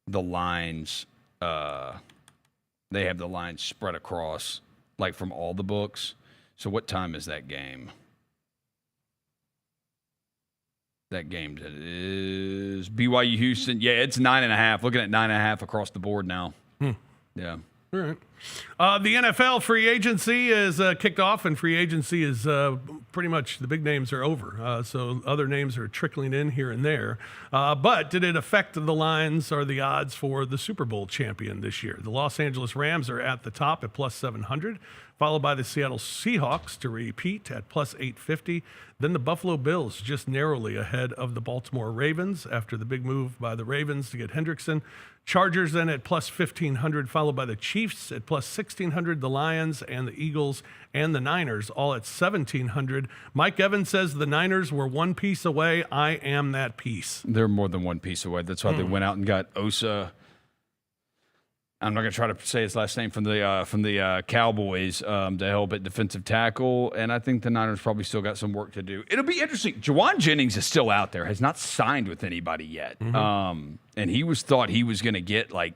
[SPEAKER 1] the lines. They have the lines spread across, like from all the books. So, what time is that game? That game is BYU Houston. Yeah, it's 9.5. Looking at 9.5 across the board now. Yeah.
[SPEAKER 4] All right. The NFL free agency is kicked off, and free agency is pretty much the big names are over. So other names are trickling in here and there. But did it affect the lines or the odds for the Super Bowl champion this year? The Los Angeles Rams are at the top at plus 700, followed by the Seattle Seahawks to repeat at plus 850. Then the Buffalo Bills just narrowly ahead of the Baltimore Ravens after the big move by the Ravens to get Hendrickson. Chargers then at plus 1,500, followed by the Chiefs at plus 1,600, the Lions and the Eagles and the Niners all at 1,700. Mike Evans says the Niners were one piece away. I am that piece.
[SPEAKER 1] They're more than one piece away. That's why they went out and got Osa. I'm not going to try to say his last name from the Cowboys to help at defensive tackle, and I think the Niners probably still got some work to do. It'll be interesting. Juwan Jennings is still out there, has not signed with anybody yet, and he thought he was going to get almost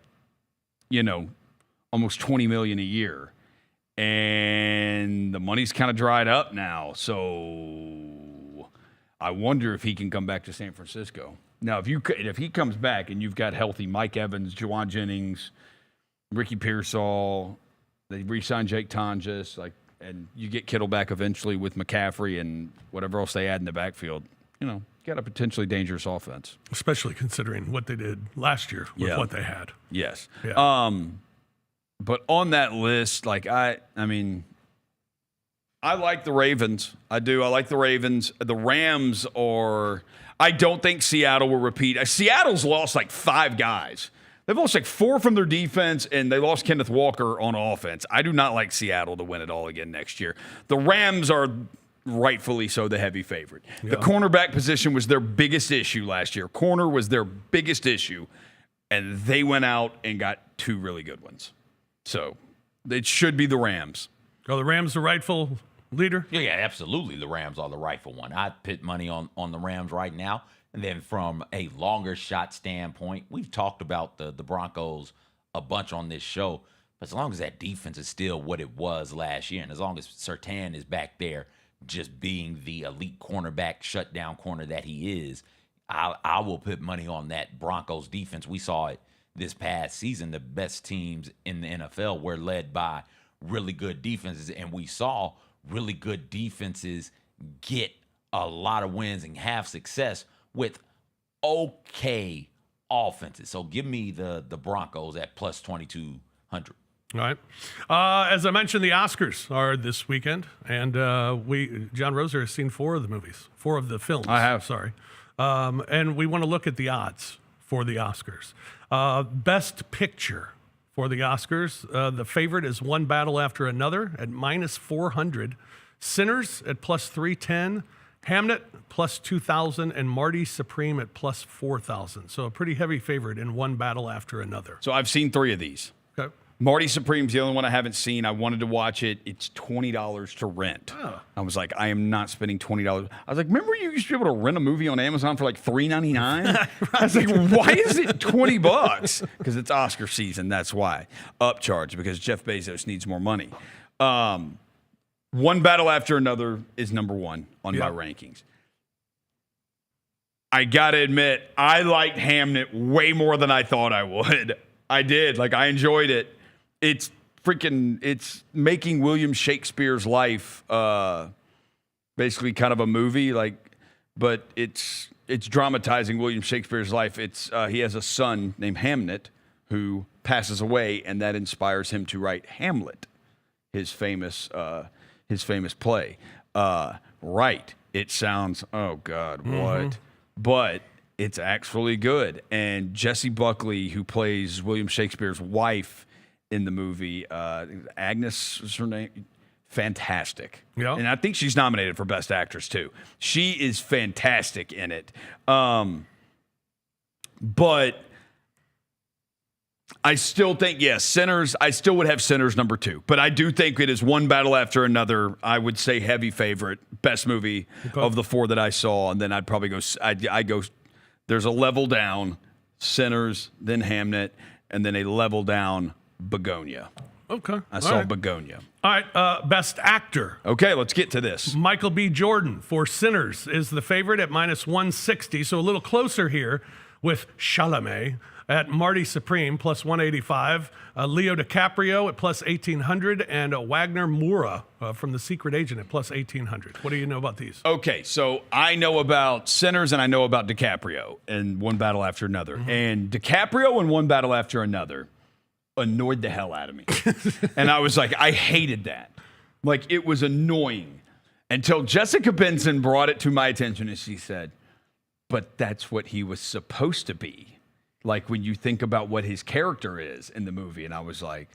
[SPEAKER 1] $20 million a year, and the money's kind of dried up now. So I wonder if he can come back to San Francisco. Now, if he comes back and you've got healthy Mike Evans, Juwan Jennings, Ricky Pearsall, they re-signed Jake Tonjes, and you get Kittle back eventually with McCaffrey and whatever else they add in the backfield. Got a potentially dangerous offense,
[SPEAKER 4] especially considering what they did last year with what they had.
[SPEAKER 1] Yes.
[SPEAKER 4] Yeah.
[SPEAKER 1] But on that list, I like the Ravens. I do. I like the Ravens. The Rams are. I don't think Seattle will repeat. Seattle's lost 5 guys. They've lost 4 from their defense, and they lost Kenneth Walker on offense. I do not like Seattle to win it all again next year. The Rams are rightfully so the heavy favorite. Yeah. The cornerback position was their biggest issue last year. Corner was their biggest issue, and they went out and got 2 really good ones. So it should be the Rams.
[SPEAKER 4] Are the Rams the rightful leader?
[SPEAKER 5] Yeah, absolutely. The Rams are the rightful one. I'd put money on the Rams right now. And then from a longer shot standpoint, we've talked about the Broncos a bunch on this show. But as long as that defense is still what it was last year, and as long as Surtain is back there just being the elite cornerback, shutdown corner that he is, I will put money on that Broncos defense. We saw it this past season. The best teams in the NFL were led by really good defenses, and we saw really good defenses get a lot of wins and have success with okay offenses. So give me the Broncos at plus 2,200.
[SPEAKER 4] All right. As I mentioned, the Oscars are this weekend, and John Roser has seen 4 of the movies, 4 of the films.
[SPEAKER 1] I have.
[SPEAKER 4] Sorry. And we want to look at the odds for the Oscars. Best Picture for the Oscars. The favorite is One Battle After Another at minus 400. Sinners at plus 310. Hamnet plus 2,000, and Marty Supreme at plus 4,000. So a pretty heavy favorite in One Battle After Another.
[SPEAKER 1] So I've seen 3 of these.
[SPEAKER 4] Okay.
[SPEAKER 1] Marty Supreme's the only one I haven't seen. I wanted to watch it. It's $20 to rent.
[SPEAKER 4] Oh.
[SPEAKER 1] I was like, I am not spending $20. I was like, remember you used to be able to rent a movie on Amazon for $3.99? Right. I was like, why is it $20? Because it's Oscar season. That's why. Upcharge, because Jeff Bezos needs more money. One Battle After Another is number 1 on my rankings. I got to admit, I liked Hamnet way more than I thought I would. I did. I enjoyed it. It's making William Shakespeare's life basically kind of a movie, but it's dramatizing William Shakespeare's life. He has a son named Hamnet who passes away, and that inspires him to write Hamlet, his famous play. Right. It sounds, oh God, what? But it's actually good. And Jessie Buckley, who plays William Shakespeare's wife in the movie, Agnes is her name, fantastic.
[SPEAKER 4] Yeah.
[SPEAKER 1] And I think she's nominated for Best Actress too. She is fantastic in it. But I still think, Sinners, I still would have Sinners number 2. But I do think it is One Battle After Another, I would say heavy favorite, best movie of the 4 that I saw. And then I'd probably go, there's a level down, Sinners, then Hamnet, and then a level down, Begonia.
[SPEAKER 4] Okay.
[SPEAKER 1] I saw Begonia.
[SPEAKER 4] All right. Best Actor.
[SPEAKER 1] Okay, let's get to this.
[SPEAKER 4] Michael B. Jordan for Sinners is the favorite at minus 160, so a little closer here with Chalamet. at Marty Supreme, plus 185. Leo DiCaprio at plus 1,800. And Wagner Moura from The Secret Agent at plus 1,800. What do you know about these?
[SPEAKER 1] Okay, so I know about Sinners and I know about DiCaprio in One Battle After Another. Mm-hmm. And DiCaprio in One Battle After Another annoyed the hell out of me. And I was like, I hated that. Like, it was annoying. Until Jessica Benson brought it to my attention and she said, but that's what he was supposed to be. Like, when you think about what his character is in the movie. And I was like,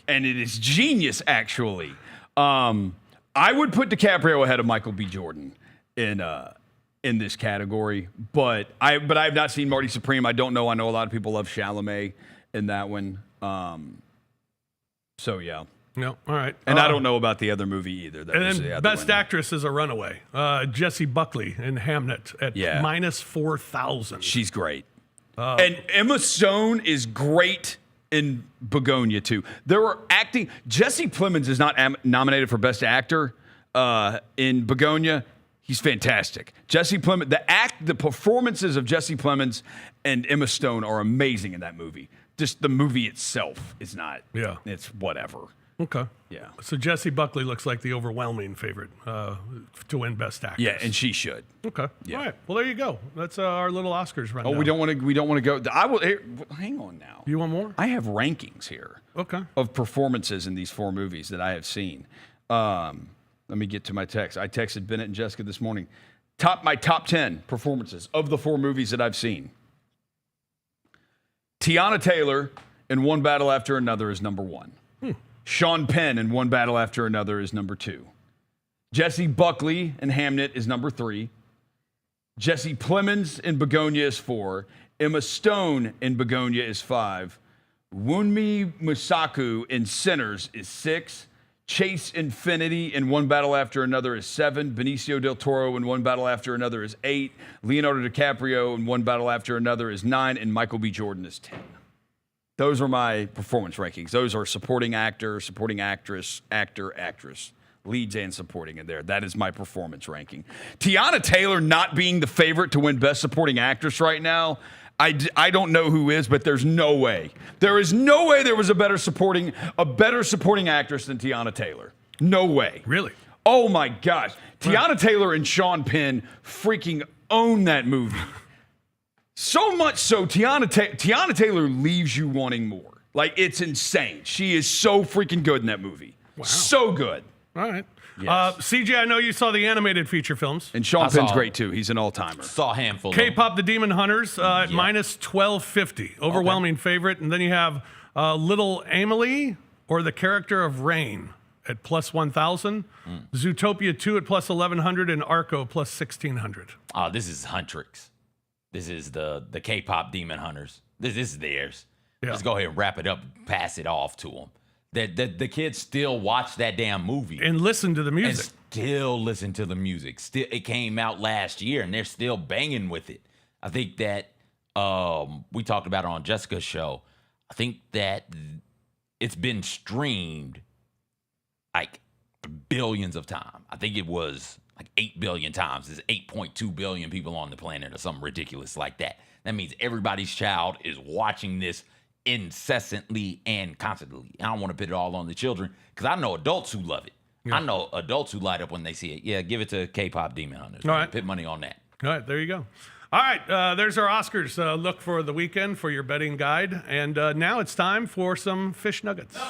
[SPEAKER 1] and it is genius, actually. I would put DiCaprio ahead of Michael B. Jordan in this category, but I have not seen Marty Supreme. I don't know. I know a lot of people love Chalamet in that one. So yeah.
[SPEAKER 4] No, all right.
[SPEAKER 1] And I don't know about the other movie either.
[SPEAKER 4] That and then Best winner. Actress is a runaway. Jessie Buckley in Hamnet at minus 4,000.
[SPEAKER 1] She's great. And Emma Stone is great in Begonia too. There were acting. Jesse Plemons is not nominated for Best Actor in Begonia. He's fantastic. Jesse Plemons. The performances of Jesse Plemons and Emma Stone are amazing in that movie. Just the movie itself is not.
[SPEAKER 4] Yeah.
[SPEAKER 1] It's whatever.
[SPEAKER 4] Okay.
[SPEAKER 1] Yeah.
[SPEAKER 4] So Jessie Buckley looks like the overwhelming favorite to win Best Actress.
[SPEAKER 1] Yeah, and she should.
[SPEAKER 4] Okay.
[SPEAKER 1] Yeah.
[SPEAKER 4] All right. Well, there you go. That's our little Oscars rundown.
[SPEAKER 1] Oh, we don't want to go. I will. Hang on now.
[SPEAKER 4] You want more?
[SPEAKER 1] I have rankings here.
[SPEAKER 4] Okay.
[SPEAKER 1] Of performances in these 4 movies that I have seen. Let me get to my text. I texted Bennett and Jessica this morning. My top 10 performances of the 4 movies that I've seen. Tiana Taylor in One Battle After Another is number 1. Sean Penn in One Battle After Another is number 2. Jessie Buckley in Hamnet is number 3. Jesse Plemons in Begonia is 4. Emma Stone in Begonia is 5. Wunmi Musaku in Sinners is 6. Chase Infinity in One Battle After Another is 7. Benicio del Toro in One Battle After Another is 8. Leonardo DiCaprio in One Battle After Another is 9. And Michael B. Jordan is 10. Those are my performance rankings. Those are supporting actor, supporting actress, actor, actress, leads and supporting in there. That is my performance ranking. Tiana Taylor not being the favorite to win Best Supporting Actress right now, I don't know who is, but there's no way. There is no way there was a better supporting actress than Tiana Taylor. No way.
[SPEAKER 4] Really?
[SPEAKER 1] Oh my gosh. Tiana Taylor and Sean Penn freaking own that movie. So much so, Tiana Taylor leaves you wanting more. Like, it's insane. She is so freaking good in that movie. Wow. So good.
[SPEAKER 4] All right. Yes. CJ, I know you saw the animated feature films.
[SPEAKER 1] And Sean Penn's great, too. He's an all-timer.
[SPEAKER 5] Saw a handful.
[SPEAKER 4] K-Pop The Demon Hunters at minus 1,250. Overwhelming favorite. And then you have Little Amelie or The Character of Rain at plus 1,000. Zootopia 2 at plus 1,100. And Arco plus 1,600.
[SPEAKER 5] Oh, this is Huntrix. This is the K-Pop Demon Hunters. This is theirs. Yeah. Just go ahead and wrap it up, pass it off to them. The kids still watch that damn movie.
[SPEAKER 4] And listen to the music.
[SPEAKER 5] And still listen to the music. Still, it came out last year, and they're still banging with it. I think that we talked about it on Jessica's show. I think that it's been streamed like billions of times. I think it was like 8 billion times. There's 8.2 billion people on the planet or something ridiculous like that. That means everybody's child is watching this incessantly and constantly. I don't want to put it all on the children because I know adults who love it. Yeah. I know adults who light up when they see it. Yeah, give it to K-Pop Demon Hunters.
[SPEAKER 4] All right.
[SPEAKER 5] Put money on that.
[SPEAKER 4] All right, there you go. All right, there's our Oscars. Look for the weekend for your betting guide. And now it's time for some fish nuggets. No.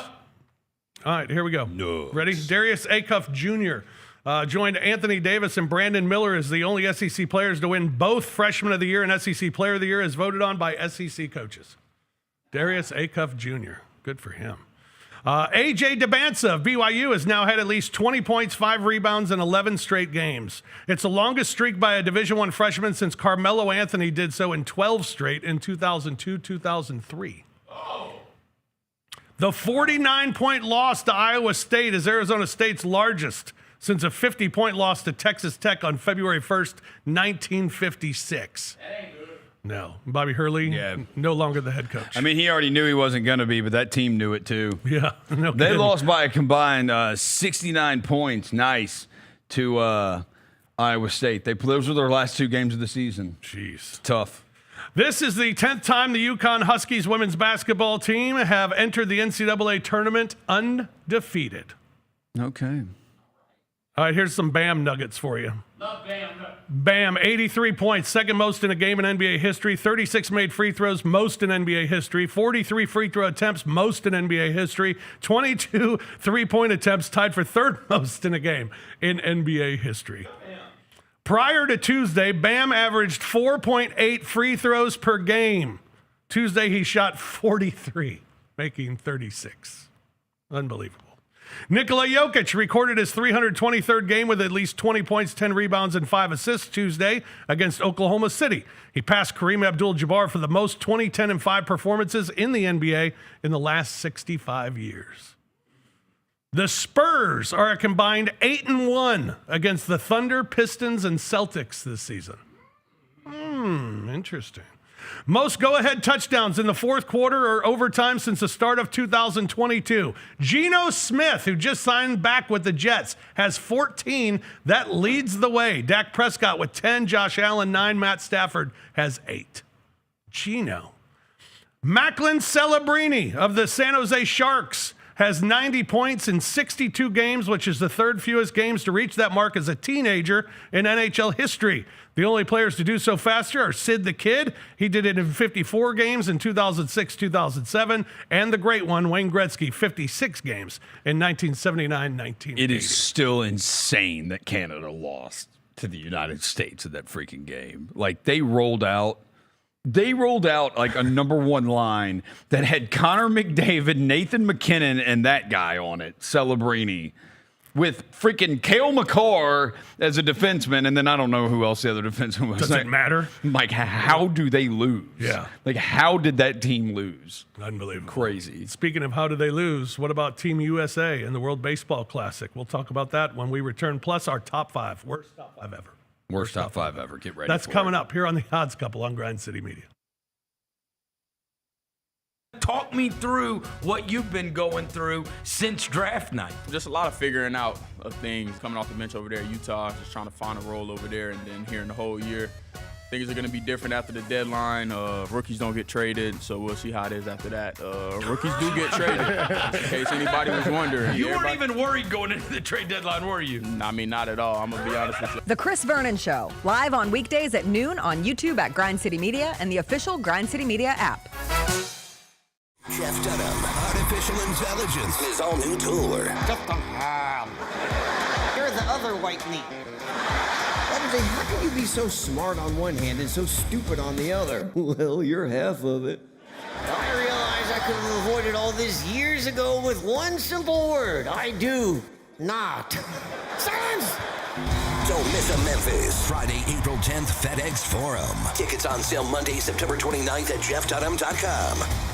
[SPEAKER 4] All right, here we go.
[SPEAKER 1] No.
[SPEAKER 4] Ready? Darius Acuff Jr. Joined Anthony Davis and Brandon Miller as the only SEC players to win both Freshman of the Year and SEC Player of the Year as voted on by SEC coaches. Darius Acuff Jr. Good for him. A.J. Debansa of BYU has now had at least 20 points, 5 rebounds, in 11 straight games. It's the longest streak by a Division I freshman since Carmelo Anthony did so in 12 straight in 2002-2003. The 49-point loss to Iowa State is Arizona State's largest since a 50-point loss to Texas Tech on February 1st, 1956. No. Bobby Hurley, no longer the head coach.
[SPEAKER 1] I mean, he already knew he wasn't going to be, but that team knew it too.
[SPEAKER 4] Yeah. No
[SPEAKER 1] they lost by a combined 69 points. Nice. To Iowa State. Those were their last 2 games of the season.
[SPEAKER 4] Jeez.
[SPEAKER 1] It's tough.
[SPEAKER 4] This is the 10th time the UConn Huskies women's basketball team have entered the NCAA tournament undefeated.
[SPEAKER 1] Okay.
[SPEAKER 4] All right, here's some Bam nuggets for you. Bam, 83 points, second most in a game in NBA history. 36 made free throws, most in NBA history. 43 free throw attempts, most in NBA history. 22 three-point attempts, tied for third most in a game in NBA history. Prior to Tuesday, Bam averaged 4.8 free throws per game. Tuesday, he shot 43, making 36. Unbelievable. Nikola Jokic recorded his 323rd game with at least 20 points, 10 rebounds, and 5 assists Tuesday against Oklahoma City. He passed Kareem Abdul-Jabbar for the most 20, 10, and 5 performances in the NBA in the last 65 years. The Spurs are a combined 8-1 against the Thunder, Pistons, and Celtics this season. Interesting. Most go-ahead touchdowns in the fourth quarter or overtime since the start of 2022. Geno Smith, who just signed back with the Jets, has 14. That leads the way. Dak Prescott with 10, Josh Allen 9, Matt Stafford has 8. Geno. Macklin Celebrini of the San Jose Sharks has 90 points in 62 games, which is the third fewest games to reach that mark as a teenager in NHL history. The only players to do so faster are Sid the Kid. He did it in 54 games in 2006, 2007, and the great one, Wayne Gretzky, 56 games in 1979, 1980.
[SPEAKER 1] It is still insane that Canada lost to the United States in that freaking game. Like, they rolled out like a number 1 line that had Connor McDavid, Nathan McKinnon, and that guy on it, Celebrini, with freaking Cale Makar as a defenseman, and then I don't know who else the other defenseman was.
[SPEAKER 4] Doesn't matter.
[SPEAKER 1] Like, how do they lose?
[SPEAKER 4] Yeah.
[SPEAKER 1] Like, how did that team lose?
[SPEAKER 4] Unbelievable.
[SPEAKER 1] Crazy.
[SPEAKER 4] Speaking of how do they lose, what about Team USA in the World Baseball Classic? We'll talk about that when we return, plus our top 5. Worst top 5 ever.
[SPEAKER 1] Worst top 5 ever. Get ready.
[SPEAKER 4] That's coming up here on the Odds Couple on Grind City Media.
[SPEAKER 10] Talk me through what you've been going through since draft night.
[SPEAKER 11] Just a lot of figuring out of things coming off the bench over there at Utah, just trying to find a role over there, and then here in the whole year. Things are going to be different after the deadline. Rookies don't get traded, so we'll see how it is after that. Rookies do get traded, in case anybody was wondering.
[SPEAKER 10] You weren't even worried going into the trade deadline, were you?
[SPEAKER 11] I mean, not at all. I'm going to be honest with you.
[SPEAKER 2] The Chris Vernon Show, live on weekdays at noon on YouTube at Grind City Media and the official Grind City Media app.
[SPEAKER 8] Jeff Dunham, artificial intelligence, his all new tour.
[SPEAKER 12] Just a ham. You're the other white meat. MJ, how can you be so smart on one hand and so stupid on the other?
[SPEAKER 13] Well, you're half of it.
[SPEAKER 12] I realize I could have avoided all this years ago with one simple word. I do not. Silence!
[SPEAKER 8] Don't miss a Memphis. Friday, April 10th, FedEx Forum. Tickets on sale Monday, September 29th at jeffdunham.com.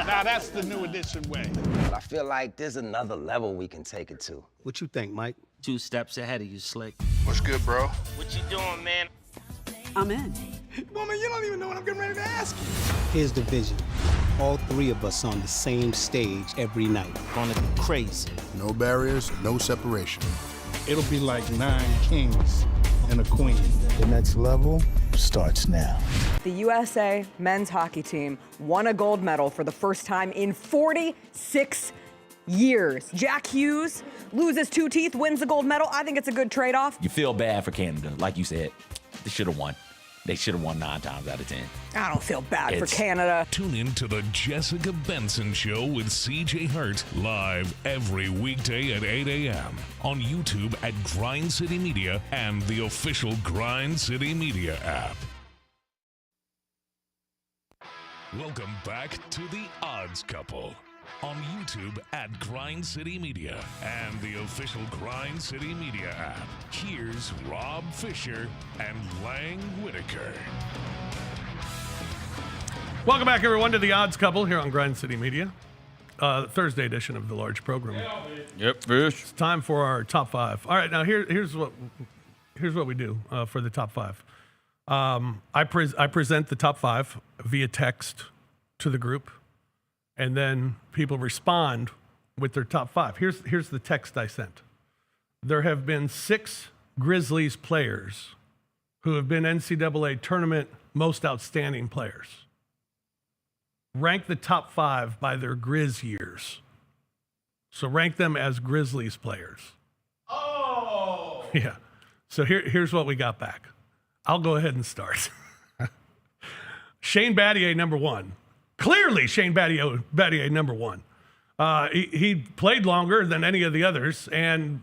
[SPEAKER 14] Now that's the new edition way.
[SPEAKER 15] I feel like there's another level we can take it to.
[SPEAKER 16] What you think, Mike?
[SPEAKER 17] 2 steps ahead of you, Slick.
[SPEAKER 14] What's good, bro?
[SPEAKER 12] What you doing, man?
[SPEAKER 17] I'm in.
[SPEAKER 14] Woman, you don't even know what I'm getting ready to ask you.
[SPEAKER 16] Here's the vision. All 3 of us on the same stage every night.
[SPEAKER 17] Gonna be crazy.
[SPEAKER 18] No barriers, no separation.
[SPEAKER 14] It'll be like 9 kings and a queen.
[SPEAKER 18] The next level starts now.
[SPEAKER 2] The USA men's hockey team won a gold medal for the first time in 46 years. Jack Hughes loses 2 teeth, wins the gold medal. I think it's a good trade-off.
[SPEAKER 5] You feel bad for Canada. Like you said, they should have won. They should have won 9 times out of 10.
[SPEAKER 2] I don't feel bad for Canada.
[SPEAKER 3] Tune in to the Jessica Benson Show with CJ Hurt, live every weekday at 8 a.m. on YouTube at Grind City Media and the official Grind City Media app. Welcome back to the Odds Couple on YouTube at Grind City Media and the official Grind City Media app. Here's Rob Fisher and Lang Whitaker.
[SPEAKER 4] Welcome back, everyone, to the Odds Couple here on Grind City Media. Thursday edition of the large program.
[SPEAKER 1] Yep, fish.
[SPEAKER 4] It's time for our top 5. All right, now here's what we do for the top 5. I present the top 5 via text to the group, and then people respond with their top 5. Here's the text I sent. There have been 6 Grizzlies players who have been NCAA tournament most outstanding players. Rank the top 5 by their Grizz years. So rank them as Grizzlies players.
[SPEAKER 10] Oh!
[SPEAKER 4] Yeah. So here's what we got back. I'll go ahead and start. Shane Battier, number 1. Clearly, Shane Battier number 1. He played longer than any of the others and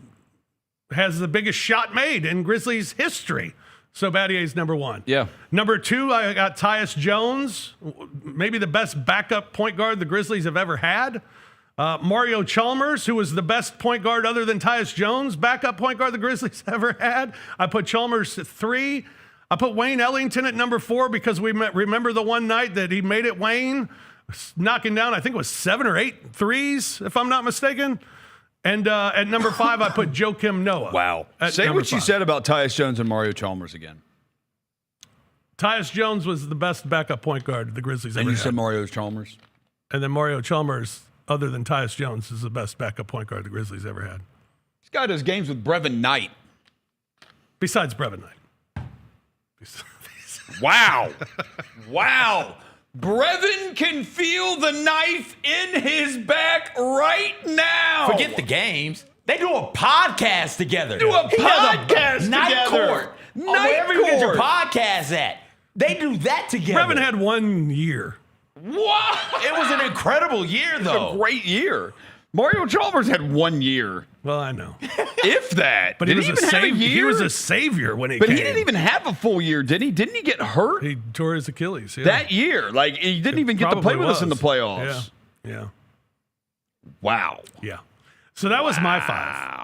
[SPEAKER 4] has the biggest shot made in Grizzlies history. So Battier's number 1.
[SPEAKER 1] Yeah.
[SPEAKER 4] Number 2, I got Tyus Jones, maybe the best backup point guard the Grizzlies have ever had. Mario Chalmers, who was the best point guard other than Tyus Jones, backup point guard the Grizzlies ever had. I put Chalmers at 3. I put Wayne Ellington at number 4 because we remember the one night that he made it Wayne, knocking down, I think it was 7 or 8 threes, if I'm not mistaken. And at number 5, I put Joakim Noah.
[SPEAKER 1] Wow. Say what you said about Tyus Jones and Mario Chalmers again.
[SPEAKER 4] Tyus Jones was the best backup point guard the Grizzlies ever had.
[SPEAKER 1] And you said Mario Chalmers?
[SPEAKER 4] And then Mario Chalmers, other than Tyus Jones, is the best backup point guard the Grizzlies ever had.
[SPEAKER 1] This guy does games with Brevin Knight.
[SPEAKER 4] Besides Brevin Knight.
[SPEAKER 1] Wow. Wow. Brevin can feel the knife in his back right now.
[SPEAKER 5] Forget the games. They do a podcast together.
[SPEAKER 1] Do a podcast
[SPEAKER 5] night
[SPEAKER 1] together.
[SPEAKER 5] Court.
[SPEAKER 1] Night
[SPEAKER 5] Wherever you get your
[SPEAKER 1] court.
[SPEAKER 5] podcast at. They do that together.
[SPEAKER 4] Brevin had 1 year.
[SPEAKER 1] What?
[SPEAKER 5] It was an incredible year, though.
[SPEAKER 1] It was a great year. Mario Chalmers had 1 year.
[SPEAKER 4] Well, I know.
[SPEAKER 1] If that.
[SPEAKER 4] But
[SPEAKER 1] did
[SPEAKER 4] he was
[SPEAKER 1] even have a year?
[SPEAKER 4] He was a savior when he
[SPEAKER 1] But
[SPEAKER 4] came.
[SPEAKER 1] he didn't even have a full year, did he? Didn't he get hurt?
[SPEAKER 4] He tore his Achilles. Yeah.
[SPEAKER 1] That year. Like, he didn't even get to play with us in the playoffs.
[SPEAKER 4] Yeah.
[SPEAKER 1] Wow.
[SPEAKER 4] Yeah. So that was my 5.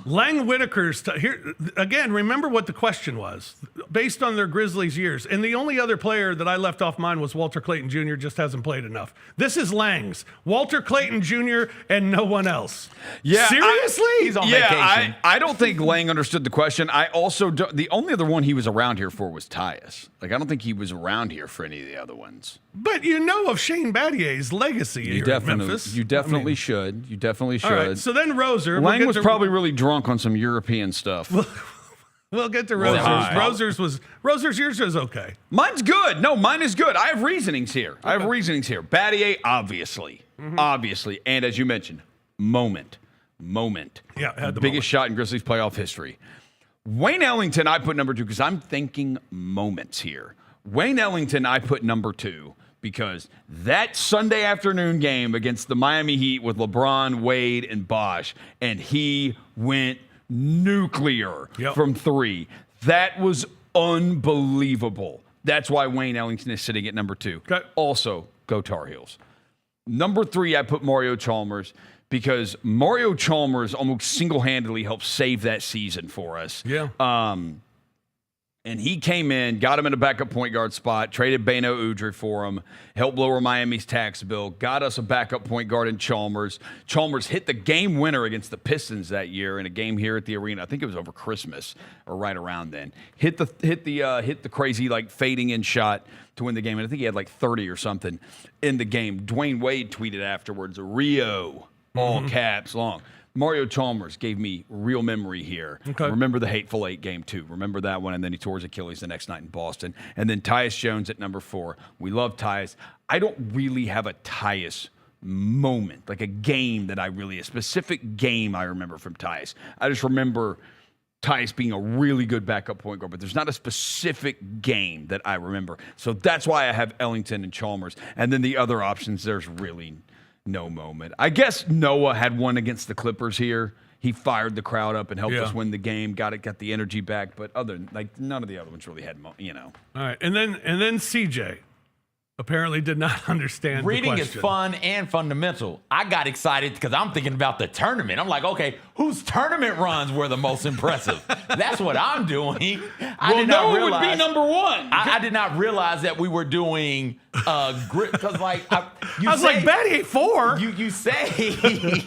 [SPEAKER 4] Lang Whitaker's here again. Remember what the question was, based on their Grizzlies years, and the only other player that I left off mine was Walter Clayton Jr. Just hasn't played enough. This is Lang's Walter Clayton Jr. and no one else.
[SPEAKER 1] Yeah,
[SPEAKER 4] seriously,
[SPEAKER 5] he's on vacation.
[SPEAKER 1] I don't think Lang understood the question. I also don't, the only other one he was around here for was Tyus. Like, I don't think he was around here for any of the other ones.
[SPEAKER 4] But you know of Shane Battier's legacy here in Memphis.
[SPEAKER 1] You definitely should. You definitely should.
[SPEAKER 4] All right, so then Roser.
[SPEAKER 1] Lang was probably really drunk on some European stuff.
[SPEAKER 4] We'll get to Roser's. Roser's yours was okay.
[SPEAKER 1] Mine's good. No, mine is good. I have reasonings here. Battier, obviously. Obviously. And as you mentioned, moment.
[SPEAKER 4] Yeah, had the
[SPEAKER 1] biggest shot in Grizzlies playoff history. Wayne Ellington, I put number 2 because I'm thinking moments here. Wayne Ellington, I put number 2 because that Sunday afternoon game against the Miami Heat with LeBron, Wade, and Bosh, and he went nuclear from 3. That was unbelievable. That's why Wayne Ellington is sitting at number 2.
[SPEAKER 4] Okay.
[SPEAKER 1] Also, go Tar Heels. Number 3, I put Mario Chalmers because Mario Chalmers almost single-handedly helped save that season for us.
[SPEAKER 4] Yeah.
[SPEAKER 1] And he came in, got him in a backup point guard spot, traded Beno Udrih for him, helped lower Miami's tax bill, got us a backup point guard in Chalmers. Chalmers hit the game winner against the Pistons that year in a game here at the arena. I think it was over Christmas or right around then. Hit the crazy like fading in shot to win the game, and I think he had like 30 or something in the game. Dwayne Wade tweeted afterwards, "Rio, all caps long." Mario Chalmers gave me real memory here.
[SPEAKER 4] Okay.
[SPEAKER 1] Remember the Hateful Eight game, too. Remember that one, and then he tore his Achilles the next night in Boston. And then Tyus Jones at number 4. We love Tyus. I don't really have a Tyus moment, like a game that a specific game I remember from Tyus. I just remember Tyus being a really good backup point guard, but there's not a specific game that I remember. So that's why I have Ellington and Chalmers. And then the other options, there's really no moment. I guess Noah had one against the Clippers here. He fired the crowd up and helped us win the game. Got the energy back. But none of the other ones really had, All
[SPEAKER 4] right, and then CJ apparently did not understand.
[SPEAKER 5] Reading
[SPEAKER 4] the
[SPEAKER 5] is
[SPEAKER 4] question.
[SPEAKER 5] fun and fundamental. I got excited because I'm thinking about the tournament. I'm like, okay, whose tournament runs were the most impressive? That's what I'm doing. I did not realize
[SPEAKER 1] would be number 1.
[SPEAKER 5] I did not realize that we were doing because like I was
[SPEAKER 4] like Battier 4.
[SPEAKER 5] You say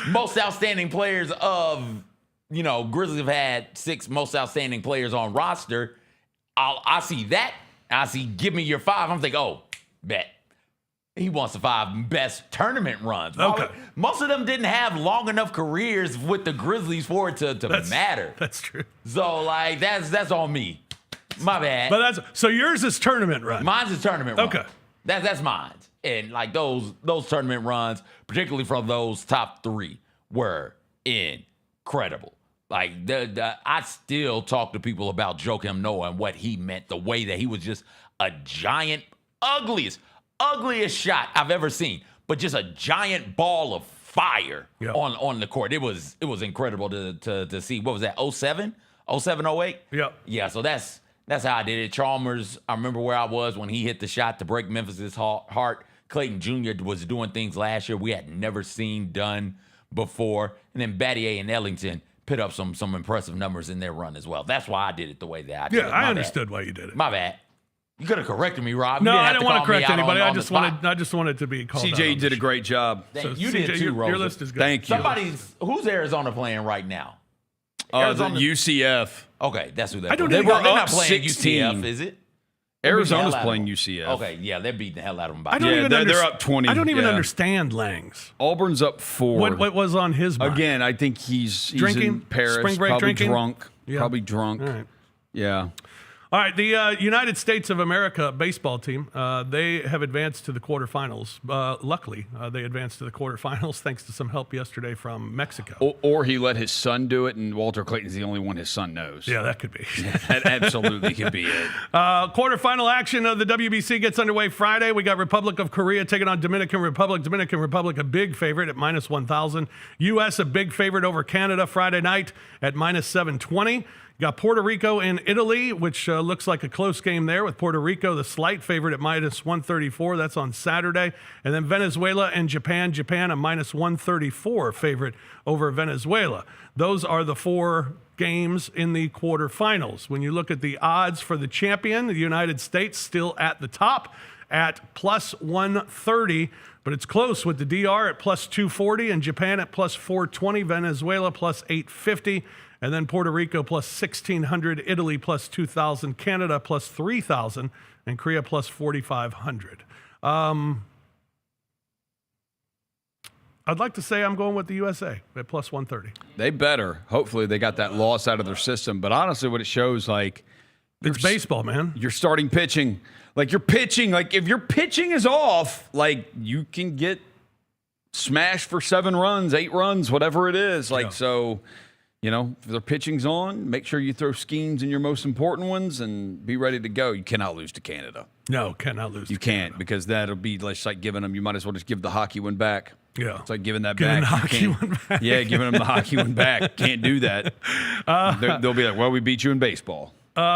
[SPEAKER 5] most outstanding players of Grizzlies have had 6 most outstanding players on roster. I see that. I see give me your 5. I'm thinking, oh, bet. He wants the 5 best tournament runs.
[SPEAKER 4] Okay.
[SPEAKER 5] Most of them didn't have long enough careers with the Grizzlies for it to matter.
[SPEAKER 4] That's true.
[SPEAKER 5] So, like, that's on me. My bad.
[SPEAKER 4] But so yours is tournament run.
[SPEAKER 5] Mine's a tournament run.
[SPEAKER 4] Okay.
[SPEAKER 5] That's mine. And, like, those tournament runs, particularly from those top 3, were incredible. Like, I still talk to people about Joakim Noah and what he meant, the way that he was just a giant, ugliest shot I've ever seen, but just a giant ball of fire on the court. It was incredible to see. What was that, 07, 08?
[SPEAKER 4] Yeah.
[SPEAKER 5] Yeah, so that's how I did it. Chalmers, I remember where I was when he hit the shot to break Memphis's heart. Clayton Jr. was doing things last year we had never seen done before. And then Battier and Ellington put up some impressive numbers in their run as well. That's why I did it the way that I did it.
[SPEAKER 4] I understood why you did it.
[SPEAKER 5] My bad. You could have corrected me, Rob.
[SPEAKER 4] No, I didn't want to correct anybody. I just wanted to be called out.
[SPEAKER 1] CJ did a great job.
[SPEAKER 5] You did too, Rosa.
[SPEAKER 4] Your list is good.
[SPEAKER 1] Thank you.
[SPEAKER 5] Who's Arizona playing right now?
[SPEAKER 1] The UCF.
[SPEAKER 5] Okay, that's who
[SPEAKER 1] They
[SPEAKER 5] they're
[SPEAKER 1] were
[SPEAKER 5] not
[SPEAKER 1] up
[SPEAKER 5] playing
[SPEAKER 1] 16.
[SPEAKER 5] UCF, is it?
[SPEAKER 1] Arizona's playing UCF.
[SPEAKER 5] Okay, yeah, they're beating the hell out of them.
[SPEAKER 1] They're up 20.
[SPEAKER 4] I don't even understand Langs.
[SPEAKER 1] Auburn's up 4.
[SPEAKER 4] What was on his mind?
[SPEAKER 1] Again, I think he's
[SPEAKER 4] drinking,
[SPEAKER 1] in Paris,
[SPEAKER 4] spring break
[SPEAKER 1] probably
[SPEAKER 4] drinking?
[SPEAKER 1] drunk.
[SPEAKER 4] Yeah.
[SPEAKER 1] Probably drunk.
[SPEAKER 4] All right.
[SPEAKER 1] Yeah.
[SPEAKER 4] All right, the United States of America baseball team, they have advanced to the quarterfinals. Luckily, they advanced to the quarterfinals thanks to some help yesterday from Mexico.
[SPEAKER 1] Or he let his son do it, and Walter Clayton's the only one his son knows.
[SPEAKER 4] Yeah, that could be.
[SPEAKER 1] That absolutely could be it.
[SPEAKER 4] Quarterfinal action of the WBC gets underway Friday. We got Republic of Korea taking on Dominican Republic. Dominican Republic, a big favorite at minus 1,000. U.S., a big favorite over Canada Friday night at minus 720. You got Puerto Rico and Italy, which looks like a close game there with Puerto Rico, the slight favorite at minus 134. That's on Saturday. And then Venezuela and Japan. Japan, a minus 134 favorite over Venezuela. Those are the 4 games in the quarterfinals. When you look at the odds for the champion, the United States still at the top at plus 130. But it's close with the DR at plus 240 and Japan at plus 420, Venezuela plus 850. And then Puerto Rico plus 1,600, Italy plus 2,000, Canada plus 3,000, and Korea plus 4,500. I'd like to say I'm going with the USA at plus 130.
[SPEAKER 1] They better. Hopefully they got that loss out of their system. But honestly, what it shows, like,
[SPEAKER 4] it's baseball, man.
[SPEAKER 1] You're starting pitching. Like, you're pitching. Like, if your pitching is off, like, you can get smashed for 7 runs, 8 runs, whatever it is. Like, so... You know, if their pitching's on, make sure you throw schemes in your most important ones and be ready to go. You cannot lose to Canada.
[SPEAKER 4] No, cannot lose.
[SPEAKER 1] You can't, because that'll be like giving them. You might as well just give the hockey one back.
[SPEAKER 4] Yeah,
[SPEAKER 1] it's like giving that
[SPEAKER 4] giving
[SPEAKER 1] back.
[SPEAKER 4] The hockey one back.
[SPEAKER 1] Yeah, giving them the hockey one back. Can't do that. They'll be like, well, we beat you in baseball.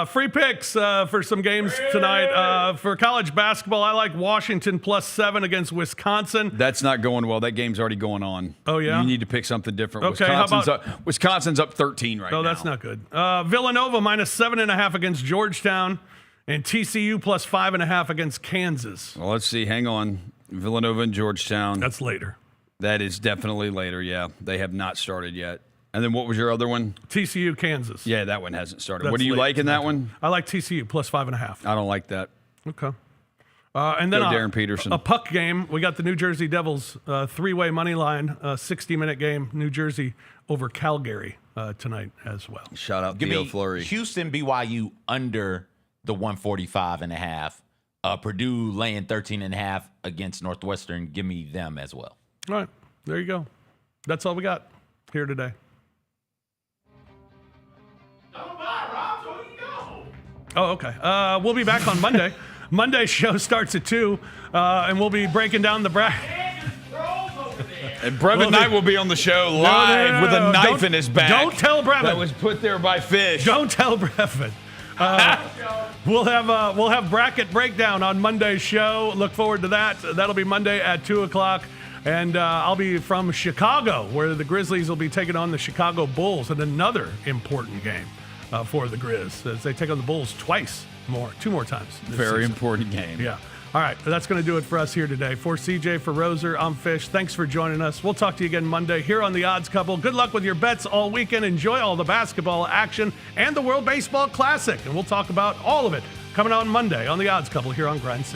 [SPEAKER 4] Free picks for some games tonight. For college basketball, I like Washington plus 7 against Wisconsin.
[SPEAKER 1] That's not going well. That game's already going on.
[SPEAKER 4] Oh, yeah?
[SPEAKER 1] You need to pick something different.
[SPEAKER 4] Okay,
[SPEAKER 1] Wisconsin's up 13 right now.
[SPEAKER 4] Oh, that's not good. Villanova minus 7.5 against Georgetown, and TCU plus 5.5 against Kansas.
[SPEAKER 1] Well, let's see. Hang on. Villanova and Georgetown.
[SPEAKER 4] That's later.
[SPEAKER 1] That is definitely later, yeah. They have not started yet. And then what was your other one?
[SPEAKER 4] TCU, Kansas.
[SPEAKER 1] Yeah, that one hasn't started.
[SPEAKER 4] That's
[SPEAKER 1] what do you like in that one?
[SPEAKER 4] I like TCU plus 5.5.
[SPEAKER 1] I don't like that.
[SPEAKER 4] Okay. And then
[SPEAKER 1] Darren Peterson.
[SPEAKER 4] A puck game. We got the New Jersey Devils 3-way money line, 60-minute game. New Jersey over Calgary tonight as well.
[SPEAKER 1] Shout out
[SPEAKER 5] Give
[SPEAKER 1] Theo
[SPEAKER 5] me
[SPEAKER 1] Fleury.
[SPEAKER 5] Houston, BYU under the 145.5. Purdue laying 13.5 against Northwestern. Give me them as well.
[SPEAKER 4] All right. There you go. That's all we got here today. Oh, okay. We'll be back on Monday. Monday's show starts at 2, and we'll be breaking down the bracket.
[SPEAKER 1] And Brevin Knight will be on the show live with a knife in his back.
[SPEAKER 4] Don't tell Brevin.
[SPEAKER 1] That was put there by Fish.
[SPEAKER 4] Don't tell Brevin. We'll have bracket breakdown on Monday's show. Look forward to that. That'll be Monday at 2 o'clock. And I'll be from Chicago, where the Grizzlies will be taking on the Chicago Bulls in another important game for the Grizz, as they take on the Bulls two more times.
[SPEAKER 1] Very important game.
[SPEAKER 4] Yeah. All right, that's going to do it for us here today. For CJ, for Roser, I'm Fish. Thanks for joining us. We'll talk to you again Monday here on The Odds Couple. Good luck with your bets all weekend. Enjoy all the basketball action and the World Baseball Classic. And we'll talk about all of it coming out on Monday on The Odds Couple here on Grind City.